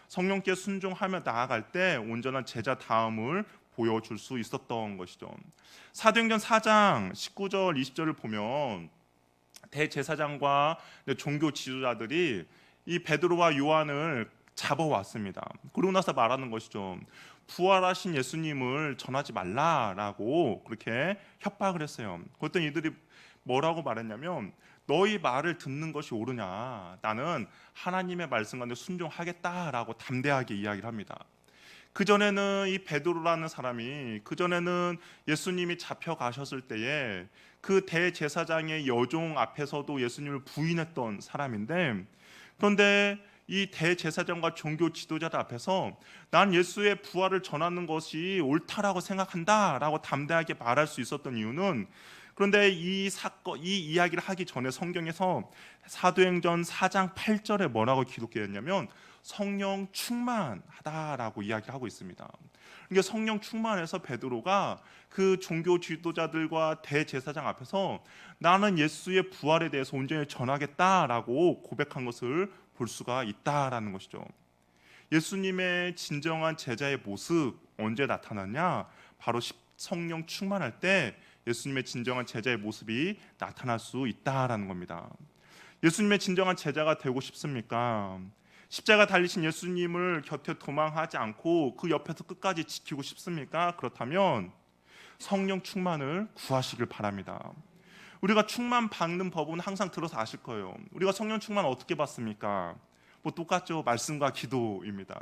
C: 성령께 순종하며 나아갈 때 온전한 제자 다움을 보여줄 수 있었던 것이죠. 사도행전 4장 19절 20절을 보면 대제사장과 종교 지도자들이 이 베드로와 요한을 잡아왔습니다. 그러고 나서 말하는 것이죠. 부활하신 예수님을 전하지 말라라고 그렇게 협박을 했어요. 그랬더니 이들이 뭐라고 말했냐면 너희 말을 듣는 것이 옳으냐, 나는 하나님의 말씀 가운데 순종하겠다라고 담대하게 이야기를 합니다. 그전에는 이 베드로라는 사람이 그전에는 예수님이 잡혀가셨을 때에 그 대제사장의 여종 앞에서도 예수님을 부인했던 사람인데, 그런데 이 대제사장과 종교 지도자들 앞에서 난 예수의 부활을 전하는 것이 옳다라고 생각한다라고 담대하게 말할 수 있었던 이유는, 그런데 이 이야기를 하기 전에 성경에서 사도행전 4장 8절에 뭐라고 기록되어 있냐면 성령 충만하다라고 이야기를 하고 있습니다. 그러니까 성령 충만해서 베드로가 그 종교 지도자들과 대제사장 앞에서 나는 예수의 부활에 대해서 온전히 전하겠다라고 고백한 것을 볼 수가 있다라는 것이죠. 예수님의 진정한 제자의 모습 언제 나타났냐? 바로 성령 충만할 때 예수님의 진정한 제자의 모습이 나타날 수 있다라는 겁니다. 예수님의 진정한 제자가 되고 싶습니까? 십자가 달리신 예수님을 곁에 도망하지 않고 그 옆에서 끝까지 지키고 싶습니까? 그렇다면 성령 충만을 구하시길 바랍니다. 우리가 충만 받는 법은 항상 들어서 아실 거예요. 우리가 성령 충만 어떻게 받습니까? 똑같죠. 말씀과 기도입니다.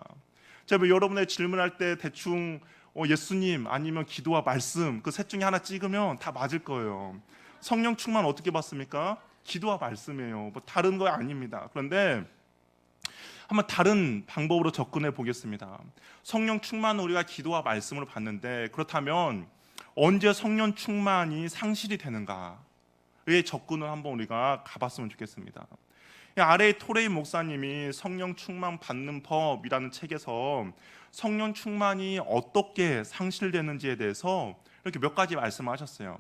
C: 제가 여러분의 질문할 때 대충 예수님 아니면 기도와 말씀 그 셋 중에 하나 찍으면 다 맞을 거예요. 성령 충만 어떻게 받습니까? 기도와 말씀이에요. 다른 거 아닙니다. 그런데 한번 다른 방법으로 접근해 보겠습니다. 성령 충만은 우리가 기도와 말씀으로 받는데, 그렇다면 언제 성령 충만이 상실이 되는가의 접근을 한번 우리가 가봤으면 좋겠습니다. 아래에 토레이 목사님이 성령 충만 받는 법이라는 책에서 성령 충만이 어떻게 상실되는지에 대해서 이렇게 몇 가지 말씀하셨어요.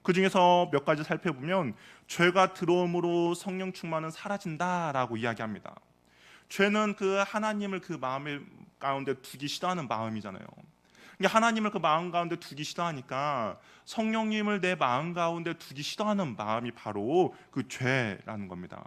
C: 그 중에서 몇 가지 살펴보면 죄가 들어옴으로 성령 충만은 사라진다라고 이야기합니다. 죄는 그 하나님을 그 마음 가운데 두기 싫어하는 마음이잖아요. 그러니까 하나님을 그 마음 가운데 두기 싫어하니까 성령님을 내 마음 가운데 두기 싫어하는 마음이 바로 그 죄라는 겁니다.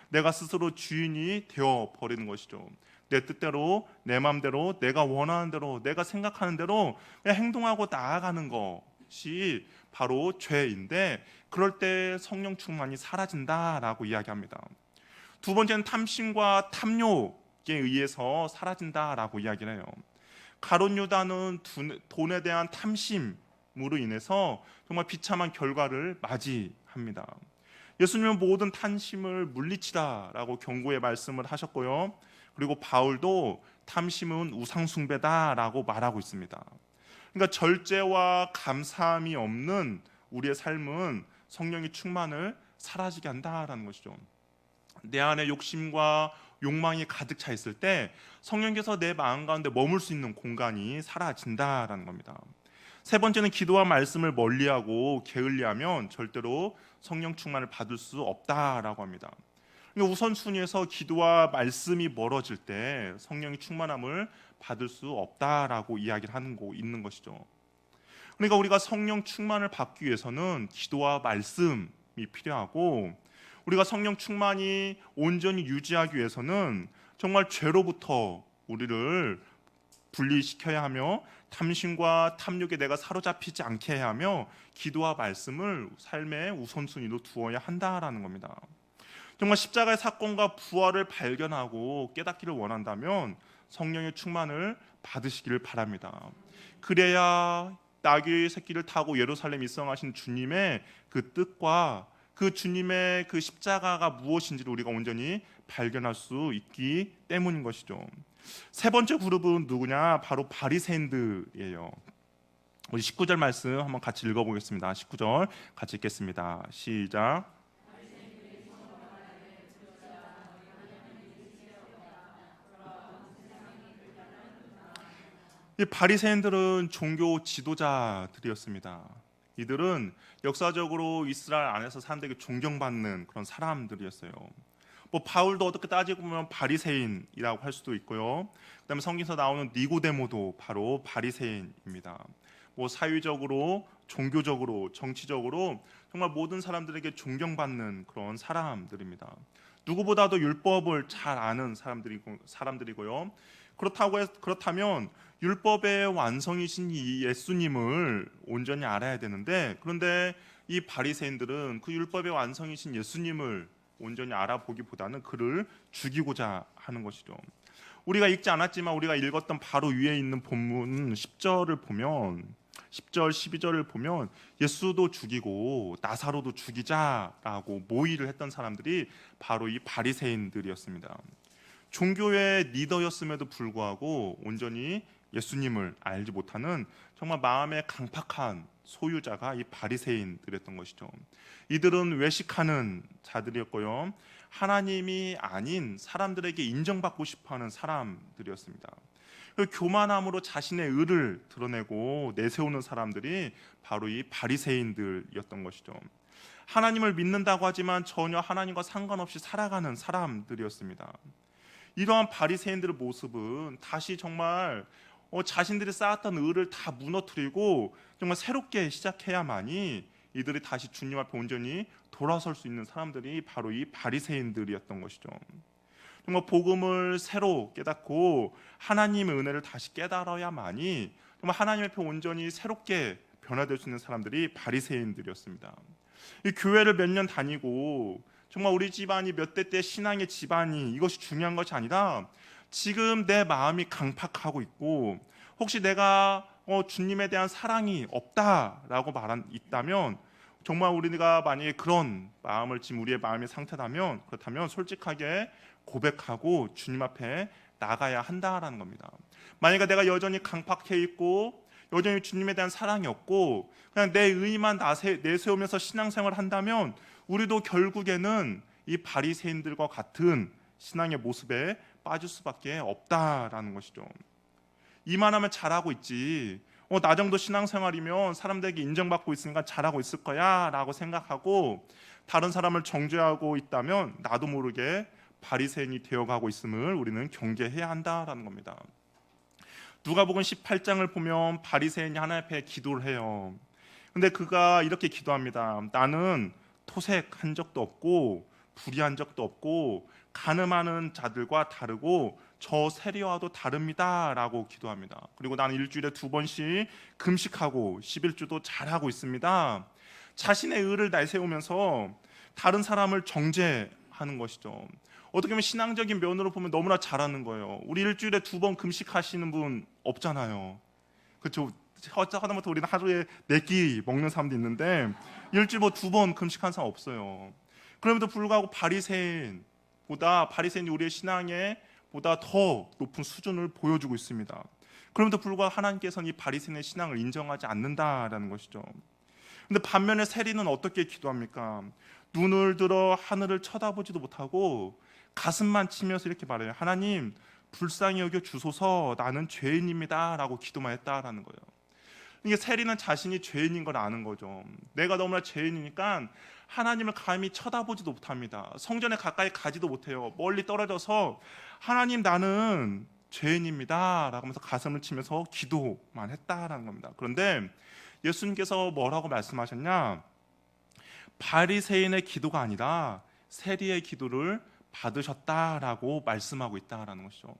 C: 내가 스스로 주인이 되어 버리는 것이죠. 내 뜻대로, 내 마음대로, 내가 원하는 대로, 내가 생각하는 대로 그냥 행동하고 나아가는 것이 바로 죄인데, 그럴 때 성령 충만이 사라진다라고 이야기합니다. 두 번째는 탐심과 탐욕에 의해서 사라진다라고 이야기를 해요. 가룟 유다는 돈에 대한 탐심으로 인해서 정말 비참한 결과를 맞이합니다. 예수님은 모든 탐심을 물리치라라고 경고의 말씀을 하셨고요. 그리고 바울도 탐심은 우상숭배다라고 말하고 있습니다. 그러니까 절제와 감사함이 없는 우리의 삶은 성령의 충만을 사라지게 한다라는 것이죠. 내 안에 욕심과 욕망이 가득 차 있을 때 성령께서 내 마음 가운데 머물 수 있는 공간이 사라진다라는 겁니다. 세 번째는 기도와 말씀을 멀리하고 게을리하면 절대로 성령 충만을 받을 수 없다라고 합니다. 그러니까 우선순위에서 기도와 말씀이 멀어질 때 성령의 충만함을 받을 수 없다라고 이야기를 하는 거 있는 것이죠. 그러니까 우리가 성령 충만을 받기 위해서는 기도와 말씀이 필요하고, 우리가 성령 충만이 온전히 유지하기 위해서는 정말 죄로부터 우리를 분리시켜야 하며 탐심과 탐욕에 내가 사로잡히지 않게 해야 하며 기도와 말씀을 삶의 우선순위로 두어야 한다라는 겁니다. 정말 십자가의 사건과 부활을 발견하고 깨닫기를 원한다면 성령의 충만을 받으시기를 바랍니다. 그래야 나귀의 새끼를 타고 예루살렘 입성하신 주님의 그 뜻과 그 주님의 그 십자가가 무엇인지를 우리가 온전히 발견할 수 있기 때문인 것이죠. 세 번째 그룹은 누구냐? 바로 바리새인들이에요. 우리 19절 말씀 한번 같이 읽어보겠습니다. 19절 같이 읽겠습니다. 시작. 이 바리새인들은 종교 지도자들이었습니다. 이들은 역사적으로 이스라엘 안에서 사람들에게 존경받는 그런 사람들이었어요. 뭐 바울도 어떻게 따지고 보면 바리새인이라고 할 수도 있고요. 그다음에 성경에서 나오는 니고데모도 바로 바리새인입니다. 뭐 사회적으로, 종교적으로, 정치적으로 정말 모든 사람들에게 존경받는 그런 사람들입니다. 누구보다도 율법을 잘 아는 사람들이고요. 그렇다면 율법의 완성이신 이 예수님을 온전히 알아야 되는데, 그런데 이 바리새인들은 그 율법의 완성이신 예수님을 온전히 알아보기보다는 그를 죽이고자 하는 것이죠. 우리가 읽지 않았지만 우리가 읽었던 바로 위에 있는 본문 10절을 보면 10절 12절을 보면 예수도 죽이고 나사로도 죽이자라고 모의를 했던 사람들이 바로 이 바리새인들이었습니다. 종교의 리더였음에도 불구하고 온전히 예수님을 알지 못하는 정말 마음의 강팍한 소유자가 이 바리새인들이었던 것이죠. 이들은 외식하는 자들이었고요. 하나님이 아닌 사람들에게 인정받고 싶어하는 사람들이었습니다. 그 교만함으로 자신의 의를 드러내고 내세우는 사람들이 바로 이 바리새인들이었던 것이죠. 하나님을 믿는다고 하지만 전혀 하나님과 상관없이 살아가는 사람들이었습니다. 이러한 바리새인들의 모습은 다시 정말 자신들이 쌓았던 의를 다 무너뜨리고 정말 새롭게 시작해야만이 이들이 다시 주님 앞에 온전히 돌아설 수 있는 사람들이 바로 이 바리새인들이었던 것이죠. 정말 복음을 새로 깨닫고 하나님의 은혜를 다시 깨달아야만이 정말 하나님 앞에 온전히 새롭게 변화될 수 있는 사람들이 바리새인들이었습니다. 이 교회를 몇 년 다니고 정말 우리 집안이 몇 대 때 신앙의 집안이 이것이 중요한 것이 아니라 지금 내 마음이 강팍하고 있고 혹시 내가 주님에 대한 사랑이 없다라고 있다면 정말 우리가 만약에 그런 마음을 지금 우리의 마음의 상태라면 그렇다면 솔직하게 고백하고 주님 앞에 나가야 한다라는 겁니다. 만약에 내가 여전히 강팍해 있고 여전히 주님에 대한 사랑이 없고 그냥 내 의만 내세우면서 신앙생활을 한다면 우리도 결국에는 이 바리새인들과 같은 신앙의 모습에 빠질 수밖에 없다라는 것이죠. 이만하면 잘하고 있지. 나 정도 신앙생활이면 사람들에게 인정받고 있으니까 잘하고 있을 거야 라고 생각하고 다른 사람을 정죄하고 있다면 나도 모르게 바리새인이 되어가고 있음을 우리는 경계해야 한다라는 겁니다. 누가복음 18장을 보면 바리새인이 하나님 앞에 기도를 해요. 근데 그가 이렇게 기도합니다. 나는 토색한 적도 없고 불의한 적도 없고 간음하는 자들과 다르고 저 세리와도 다릅니다 라고 기도합니다. 그리고 나는 일주일에 2번씩 금식하고 11주도 잘하고 있습니다. 자신의 의를 내세우면서 다른 사람을 정죄하는 것이죠. 어떻게 보면 신앙적인 면으로 보면 너무나 잘하는 거예요. 우리 일주일에 2번 금식하시는 분 없잖아요. 그렇죠? 하다못해 우리는 하루에 4끼 먹는 사람도 있는데 일주일에 2번 금식하는 사람 없어요. 그럼에도 불구하고 바리새인이 우리의 신앙에 보다 더 높은 수준을 보여주고 있습니다. 그럼에도 불구하고 하나님께서는 이 바리새인의 신앙을 인정하지 않는다라는 것이죠. 근데 반면에 세리는 어떻게 기도합니까? 눈을 들어 하늘을 쳐다보지도 못하고 가슴만 치면서 이렇게 말해요. 하나님 불쌍히 여겨 주소서 나는 죄인입니다 라고 기도만 했다라는 거예요. 이게 세리는 자신이 죄인인 걸 아는 거죠. 내가 너무나 죄인이니까 하나님을 감히 쳐다보지도 못합니다. 성전에 가까이 가지도 못해요. 멀리 떨어져서 하나님 나는 죄인입니다 라고 하면서 가슴을 치면서 기도만 했다라는 겁니다. 그런데 예수님께서 뭐라고 말씀하셨냐? 바리새인의 기도가 아니라 세리의 기도를 받으셨다라고 말씀하고 있다라는 것이죠.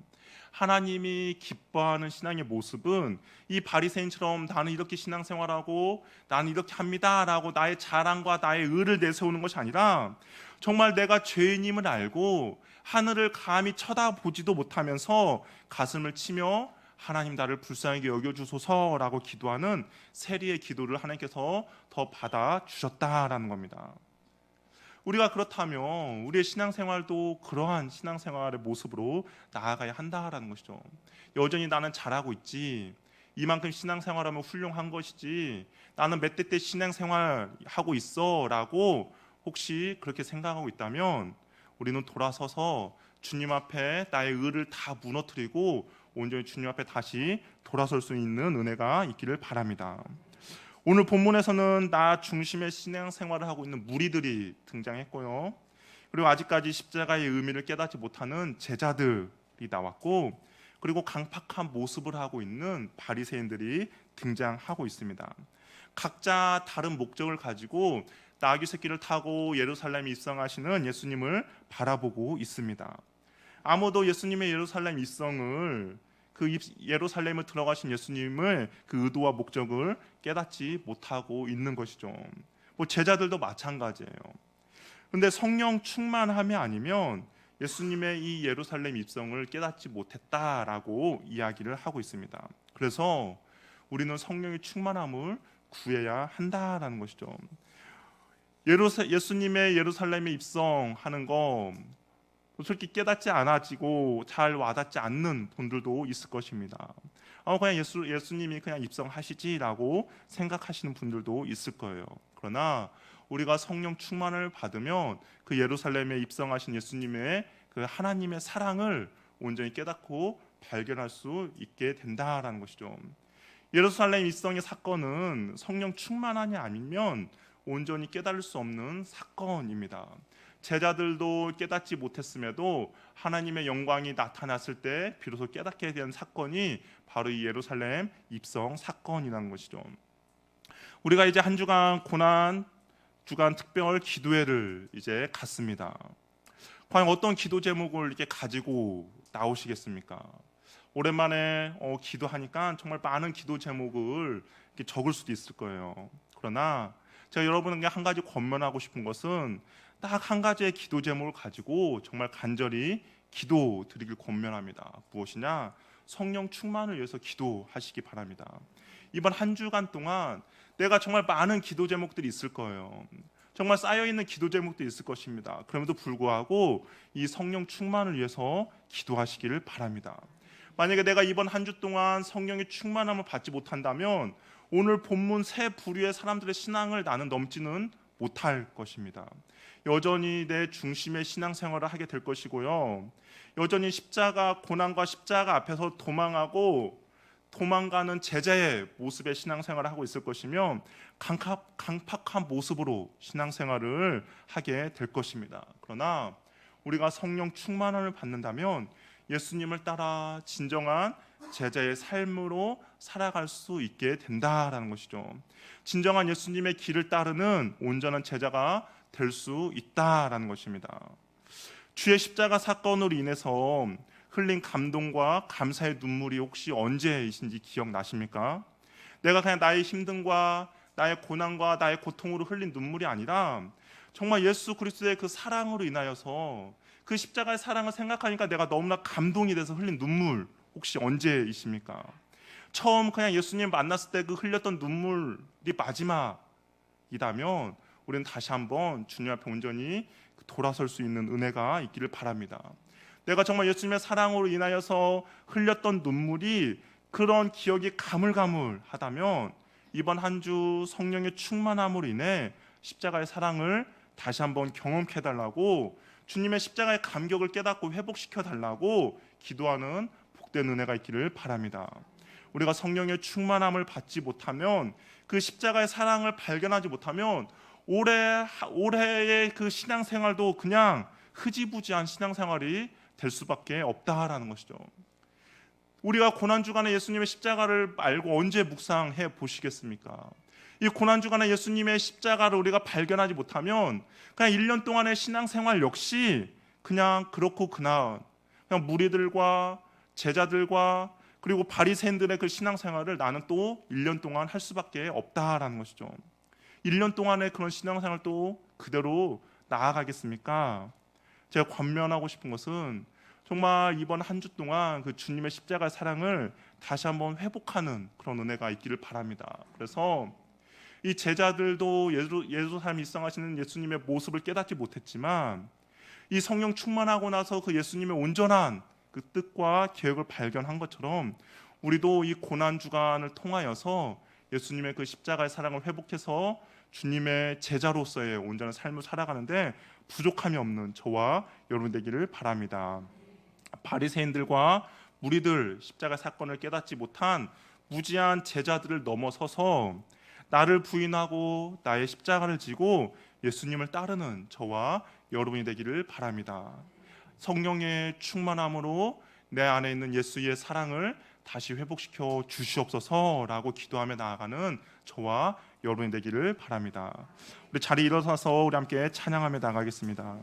C: 하나님이 기뻐하는 신앙의 모습은 이 바리새인처럼 나는 이렇게 신앙생활하고 나는 이렇게 합니다라고 나의 자랑과 나의 의를 내세우는 것이 아니라 정말 내가 죄인임을 알고 하늘을 감히 쳐다보지도 못하면서 가슴을 치며 하나님 나를 불쌍하게 여겨주소서라고 기도하는 세리의 기도를 하나님께서 더 받아주셨다라는 겁니다. 우리가 그렇다면 우리의 신앙생활도 그러한 신앙생활의 모습으로 나아가야 한다라는 것이죠. 여전히 나는 잘하고 있지, 이만큼 신앙생활하면 훌륭한 것이지, 나는 몇 대 때 신앙생활하고 있어 라고 혹시 그렇게 생각하고 있다면 우리는 돌아서서 주님 앞에 나의 의를 다 무너뜨리고 온전히 주님 앞에 다시 돌아설 수 있는 은혜가 있기를 바랍니다. 오늘 본문에서는 나 중심의 신앙생활을 하고 있는 무리들이 등장했고요. 그리고 아직까지 십자가의 의미를 깨닫지 못하는 제자들이 나왔고, 그리고 강팍한 모습을 하고 있는 바리새인들이 등장하고 있습니다. 각자 다른 목적을 가지고 나귀 새끼를 타고 예루살렘에 입성하시는 예수님을 바라보고 있습니다. 아무도 예수님의 예루살렘 입성을, 그 예루살렘에 들어가신 예수님을 그 의도와 목적을 깨닫지 못하고 있는 것이죠. 제자들도 마찬가지예요. 그런데 성령 충만함이 아니면 예수님의 이 예루살렘 입성을 깨닫지 못했다라고 이야기를 하고 있습니다. 그래서 우리는 성령의 충만함을 구해야 한다라는 것이죠. 예수님의 예루살렘에 입성하는 거 솔직히 깨닫지 않아지고 잘 와닿지 않는 분들도 있을 것입니다. 그냥 예수님이 그냥 입성하시지라고 생각하시는 분들도 있을 거예요. 그러나 우리가 성령 충만을 받으면 그 예루살렘에 입성하신 예수님의 그 하나님의 사랑을 온전히 깨닫고 발견할 수 있게 된다라는 것이죠. 예루살렘 입성의 사건은 성령 충만함이 아니면 온전히 깨달을 수 없는 사건입니다. 제자들도 깨닫지 못했음에도 하나님의 영광이 나타났을 때 비로소 깨닫게 된 사건이 바로 이 예루살렘 입성 사건이라는 것이죠. 우리가 이제 한 주간 고난 주간 특별 기도회를 이제 갔습니다. 과연 어떤 기도 제목을 이렇게 가지고 나오시겠습니까? 오랜만에 기도하니까 정말 많은 기도 제목을 이렇게 적을 수도 있을 거예요. 그러나 제가 여러분에게 한 가지 권면하고 싶은 것은 딱 한 가지의 기도 제목을 가지고 정말 간절히 기도 드리길 권면합니다. 무엇이냐? 성령 충만을 위해서 기도하시기 바랍니다. 이번 한 주간 동안 내가 정말 많은 기도 제목들이 있을 거예요. 정말 쌓여있는 기도 제목도 있을 것입니다. 그럼에도 불구하고 이 성령 충만을 위해서 기도하시기를 바랍니다. 만약에 내가 이번 한 주 동안 성령의 충만함을 받지 못한다면 오늘 본문 세 부류의 사람들의 신앙을 나는 넘지는 못할 것입니다. 여전히 내 중심의 신앙생활을 하게 될 것이고요. 여전히 십자가, 고난과 십자가 앞에서 도망가는 제자의 모습의 신앙생활을 하고 있을 것이며 강팍한 모습으로 신앙생활을 하게 될 것입니다. 그러나 우리가 성령 충만함을 받는다면 예수님을 따라 진정한 제자의 삶으로 살아갈 수 있게 된다라는 것이죠. 진정한 예수님의 길을 따르는 온전한 제자가 될 수 있다라는 것입니다. 주의 십자가 사건으로 인해서 흘린 감동과 감사의 눈물이 혹시 언제이신지 기억나십니까? 내가 그냥 나의 힘듦과 나의 고난과 나의 고통으로 흘린 눈물이 아니라 정말 예수 그리스도의 그 사랑으로 인하여서 그 십자가의 사랑을 생각하니까 내가 너무나 감동이 돼서 흘린 눈물 혹시 언제이십니까? 처음 그냥 예수님 만났을 때 그 흘렸던 눈물이 마지막이라면 우리는 다시 한번 주님 앞에 온전히 돌아설 수 있는 은혜가 있기를 바랍니다. 내가 정말 예수님의 사랑으로 인하여서 흘렸던 눈물이 그런 기억이 가물가물하다면 이번 한 주 성령의 충만함으로 인해 십자가의 사랑을 다시 한번 경험케 해달라고 주님의 십자가의 감격을 깨닫고 회복시켜 달라고 기도하는 복된 은혜가 있기를 바랍니다. 우리가 성령의 충만함을 받지 못하면 그 십자가의 사랑을 발견하지 못하면 올해의 그 신앙생활도 그냥 흐지부지한 신앙생활이 될 수밖에 없다라는 것이죠. 우리가 고난주간에 예수님의 십자가를 알고 언제 묵상해 보시겠습니까? 이 고난주간에 예수님의 십자가를 우리가 발견하지 못하면 그냥 1년 동안의 신앙생활 역시 그냥 그렇고 그냥 무리들과 제자들과 그리고 바리새인들의 그 신앙생활을 나는 또 1년 동안 할 수밖에 없다라는 것이죠. 1년 동안의 그런 신앙생활을 또 그대로 나아가겠습니까? 제가 권면하고 싶은 것은 정말 이번 한 주 동안 그 주님의 십자가의 사랑을 다시 한번 회복하는 그런 은혜가 있기를 바랍니다. 그래서 이 제자들도 예루살렘에 입성하시는 예수님의 모습을 깨닫지 못했지만 이 성령 충만하고 나서 그 예수님의 온전한 그 뜻과 계획을 발견한 것처럼 우리도 이 고난 주간을 통하여서 예수님의 그 십자가의 사랑을 회복해서 주님의 제자로서의 온전한 삶을 살아가는데 부족함이 없는 저와 여러분 되기를 바랍니다. 바리새인들과 무리들 십자가 사건을 깨닫지 못한 무지한 제자들을 넘어서서 나를 부인하고 나의 십자가를 지고 예수님을 따르는 저와 여러분이 되기를 바랍니다. 성령의 충만함으로 내 안에 있는 예수의 사랑을 다시 회복시켜 주시옵소서라고 기도하며 나아가는 저와 여러분이 되기를 바랍니다. 우리 자리에 일어서서 우리 함께 찬양하며 나가겠습니다.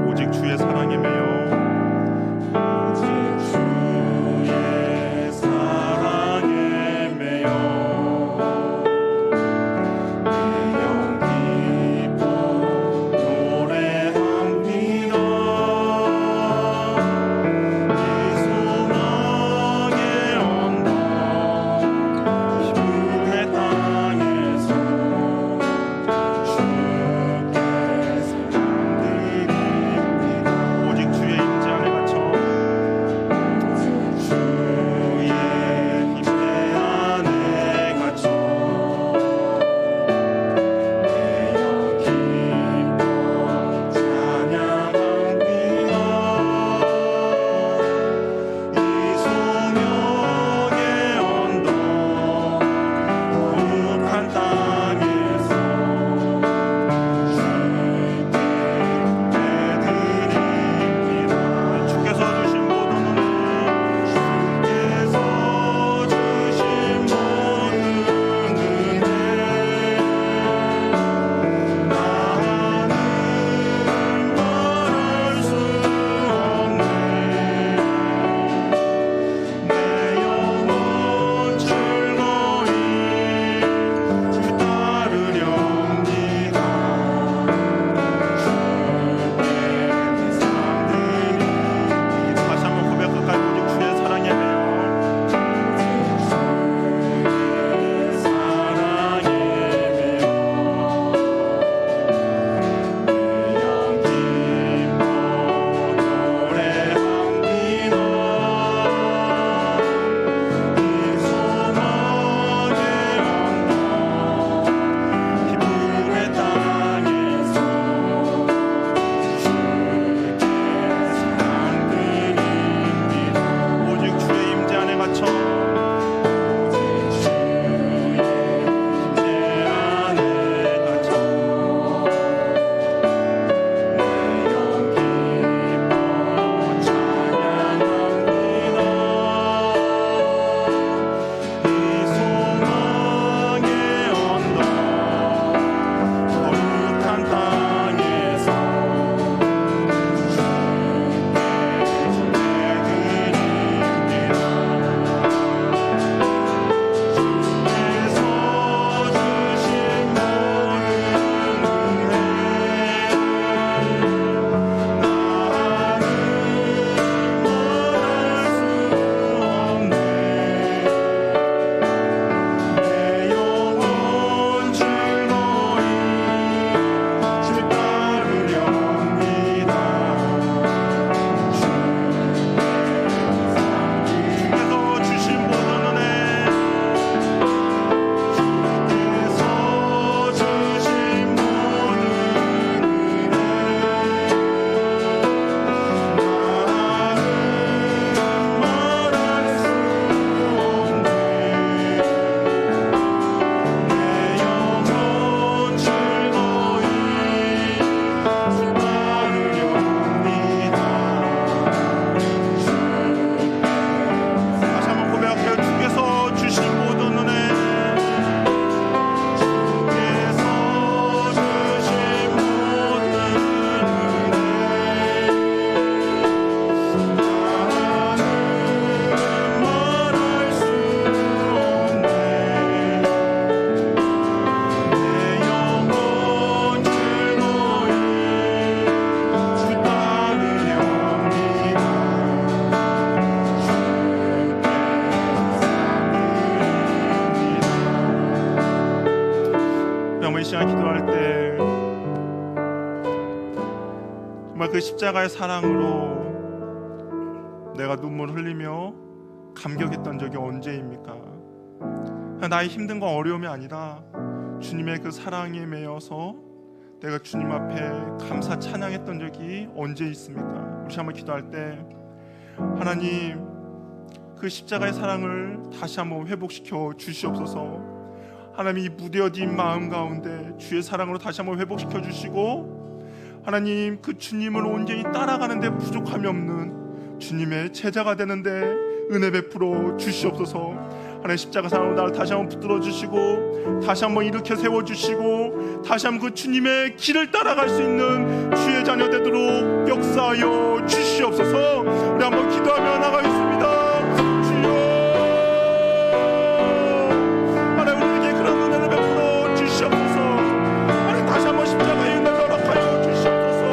C: 오직 주의 사랑에 매여 오직 주의 사랑에 매여 우리가 기도할 때 정말 그 십자가의 사랑으로 내가 눈물 흘리며 감격했던 적이 언제입니까? 나의 힘든 건 어려움이 아니라 주님의 그 사랑에 매여서 내가 주님 앞에 감사 찬양했던 적이 언제 있습니까? 우리 한번 기도할 때 하나님 그 십자가의 사랑을 다시 한번 회복시켜 주시옵소서. 하나님 이 무뎌진 마음 가운데 주의 사랑으로 다시 한번 회복시켜 주시고 하나님 그 주님을 온전히 따라가는데 부족함이 없는 주님의 제자가 되는데 은혜 베풀어 주시옵소서. 하나님 십자가 사랑으로 나를 다시 한번 붙들어 주시고 다시 한번 일으켜 세워 주시고 다시 한번 그 주님의 길을 따라갈 수 있는 주의 자녀 되도록 역사하여 주시옵소서. 우리 한번 기도하며 나가겠습니다. 주여 하나님 우리에게 그런 은혜를 베풀어 주시옵소서. 하나님 다시 한번 십자가의 은혜를 허락하여 주시옵소서.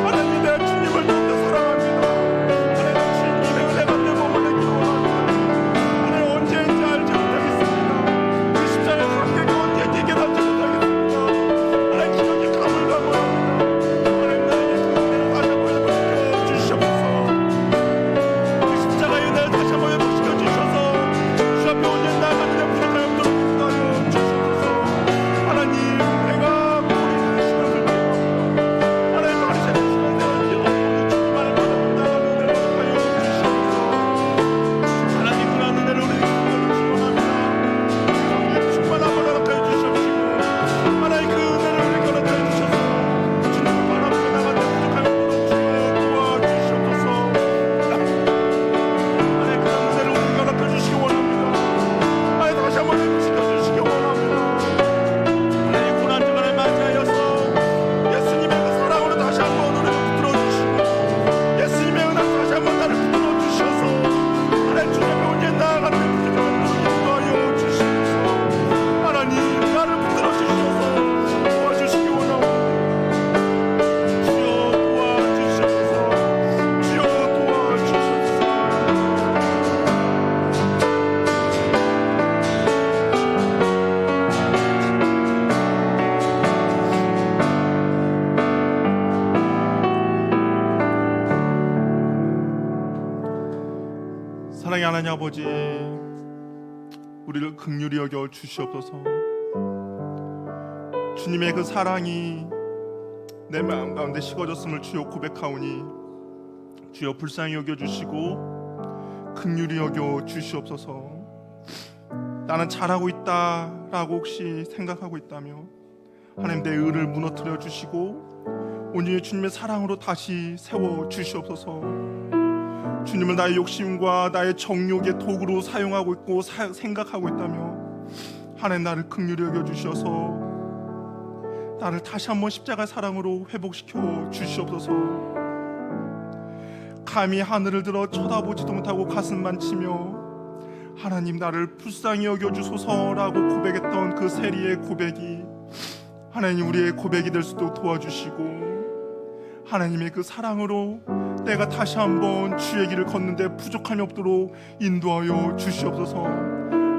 C: 하나님 내 주님을 더욱더 사랑합니다. 하나님 주님의 은혜가 내 몸을 내기로 원합니다. 하나님 언제인지 알지 못하겠습니다. 그 십자가의 감격이 언제인지 깨닫지 못하겠습니다. 하나님 기억이 가물가물합니다. 하나님 나에게 그 은혜를 다시 한번 회복시켜 주시옵소서. 그 십자가의 은혜를 다시 한번 회복시켜 주셔서 주 앞에 언제 나아가는 데 부족함이 없도록 인도하여 주시옵소서. 하나님 내가 버리는 시간을 기억합니다. 하나님 바리새인 시간을 기억하고 주님만을 바라보고 나아가는 은혜를 허락하여 주시옵소서. 하나님 그러한 은혜를 우리에게 주시기 원합니다. 성령 충만함을 허락하여 주시옵시고 하나님 그 은혜를 우리에게 허락하여 주셔서 주님을 바라보고 나아가는 데 부족함이 없도록 주여 도와주시옵소서. 하나님 그러한 은혜를 우리에게 허락해 주시기 원합니다. 하나님 다시 한번 회복시켜 주시기 원합니다. 하나님 고난 주간을 맞이하여서 예수님의 그 사랑으로 다시 한번 우리를 붙들어 주시고 예수님의 은혜로 다시 한번 나를 붙들어 주셔서 하나님 주님 앞에 온전히 나아가는 데 부족함이 없도록 인도하여 주시옵소서. 하나님 나를 붙들어 주셔서 도와주시기 원합니다. 주여 도와주시옵소서. 주여 도와주시옵소서. 사랑의 하나님 아버지 우리를 긍휼히 여겨 주시옵소서. 주님의 그 사랑이 내 마음 가운데 식어졌음을 주여 고백하오니 주여 불쌍히 여겨 주시고 긍휼히 여겨 주시옵소서. 나는 잘하고 있다라고 혹시 생각하고 있다며 하나님 내 의를 무너뜨려 주시고 온전히 주님의 사랑으로 다시 세워 주시옵소서. 주님을 나의 욕심과 나의 정욕의 도구로 사용하고 있고 생각하고 있다며 하나님 나를 긍휼히 여겨 주셔서 나를 다시 한번 십자가의 사랑으로 회복시켜 주시옵소서. 감히 하늘을 들어 쳐다보지도 못하고 가슴만 치며 하나님 나를 불쌍히 여겨 주소서라고 고백했던 그 세리의 고백이 하나님 우리의 고백이 될 수도 도와주시고 하나님의 그 사랑으로 내가 다시 한번 주의 길을 걷는데 부족함이 없도록 인도하여 주시옵소서.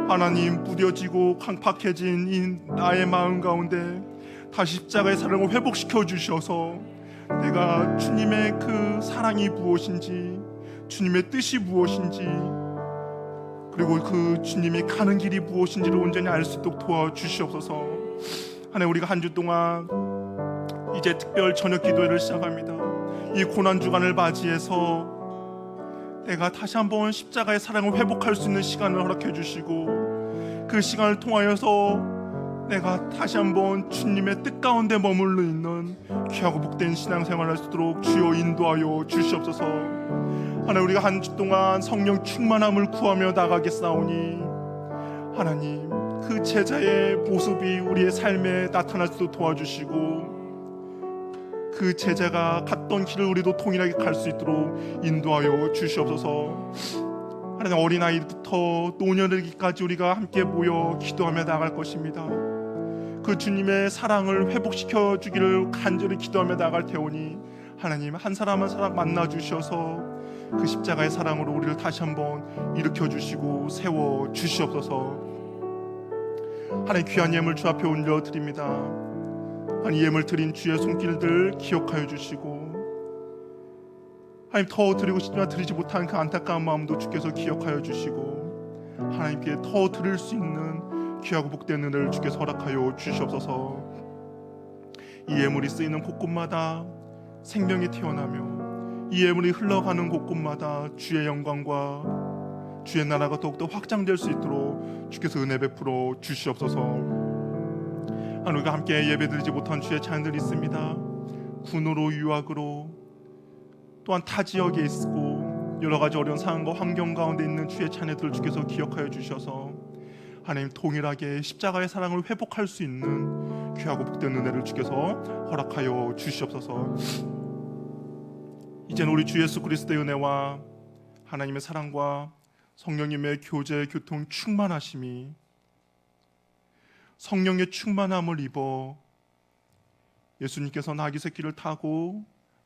C: 하나님 무뎌지고 강팍해진 이 나의 마음 가운데 다시 십자가의 사랑을 회복시켜 주셔서 내가 주님의 그 사랑이 무엇인지 주님의 뜻이 무엇인지 그리고 그 주님이 가는 길이 무엇인지를 온전히 알 수 있도록 도와주시옵소서. 하나님 우리가 한 주 동안 이제 특별 저녁 기도회를 시작합니다. 이 고난주간을 맞이해서 내가 다시 한번 십자가의 사랑을 회복할 수 있는 시간을 허락해 주시고 그 시간을 통하여서 내가 다시 한번 주님의 뜻 가운데 머물러 있는 귀하고 복된 신앙생활을 할 수 있도록 주여 인도하여 주시옵소서. 하나님 우리가 한 주 동안 성령 충만함을 구하며 나가겠사오니 하나님 그 제자의 모습이 우리의 삶에 나타날 수도 도와주시고 그 제자가 갔던 길을 우리도 동일하게 갈 수 있도록 인도하여 주시옵소서. 하나님 어린아이부터 노년이기까지 우리가 함께 모여 기도하며 나갈 것입니다. 그 주님의 사랑을 회복시켜 주기를 간절히 기도하며 나갈 테오니 하나님 한 사람 한 사람 만나 주셔서 그 십자가의 사랑으로 우리를 다시 한번 일으켜 주시고 세워 주시옵소서. 하나님 귀한 예물 주 앞에 올려드립니다. 하나님 예물 드린 주의 손길들 기억하여 주시고 하나님 더 드리고 싶지만 드리지 못한 그 안타까운 마음도 주께서 기억하여 주시고 하나님께 더 드릴 수 있는 귀하고 복된 은혜를 주께서 허락하여 주시옵소서. 이 예물이 쓰이는 곳곳마다 생명이 태어나며 이 예물이 흘러가는 곳곳마다 주의 영광과 주의 나라가 더욱더 확장될 수 있도록 주께서 은혜 베풀어 주시옵소서. 하나님과 함께 예배드리지 못한 주의 자녀들이 있습니다. 군으로 유학으로 또한 타 지역에 있고 여러 가지 어려운 상황과 환경 가운데 있는 주의 자녀들을 주께서 기억하여 주셔서 하나님 동일하게 십자가의 사랑을 회복할 수 있는 귀하고 복된 은혜를 주께서 허락하여 주시옵소서. 이제는 우리 주 예수 그리스도의 은혜와 하나님의 사랑과 성령님의 교제, 교통, 충만하심이 성령의 충만함을 입어 예수님께서 나귀 새끼를 타고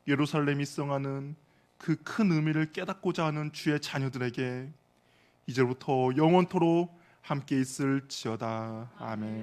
C: 예루살렘 입성하는 그 큰 의미를 깨닫고자 하는 주의 자녀들에게 이제부터 영원토록 함께 있을지어다. 아멘.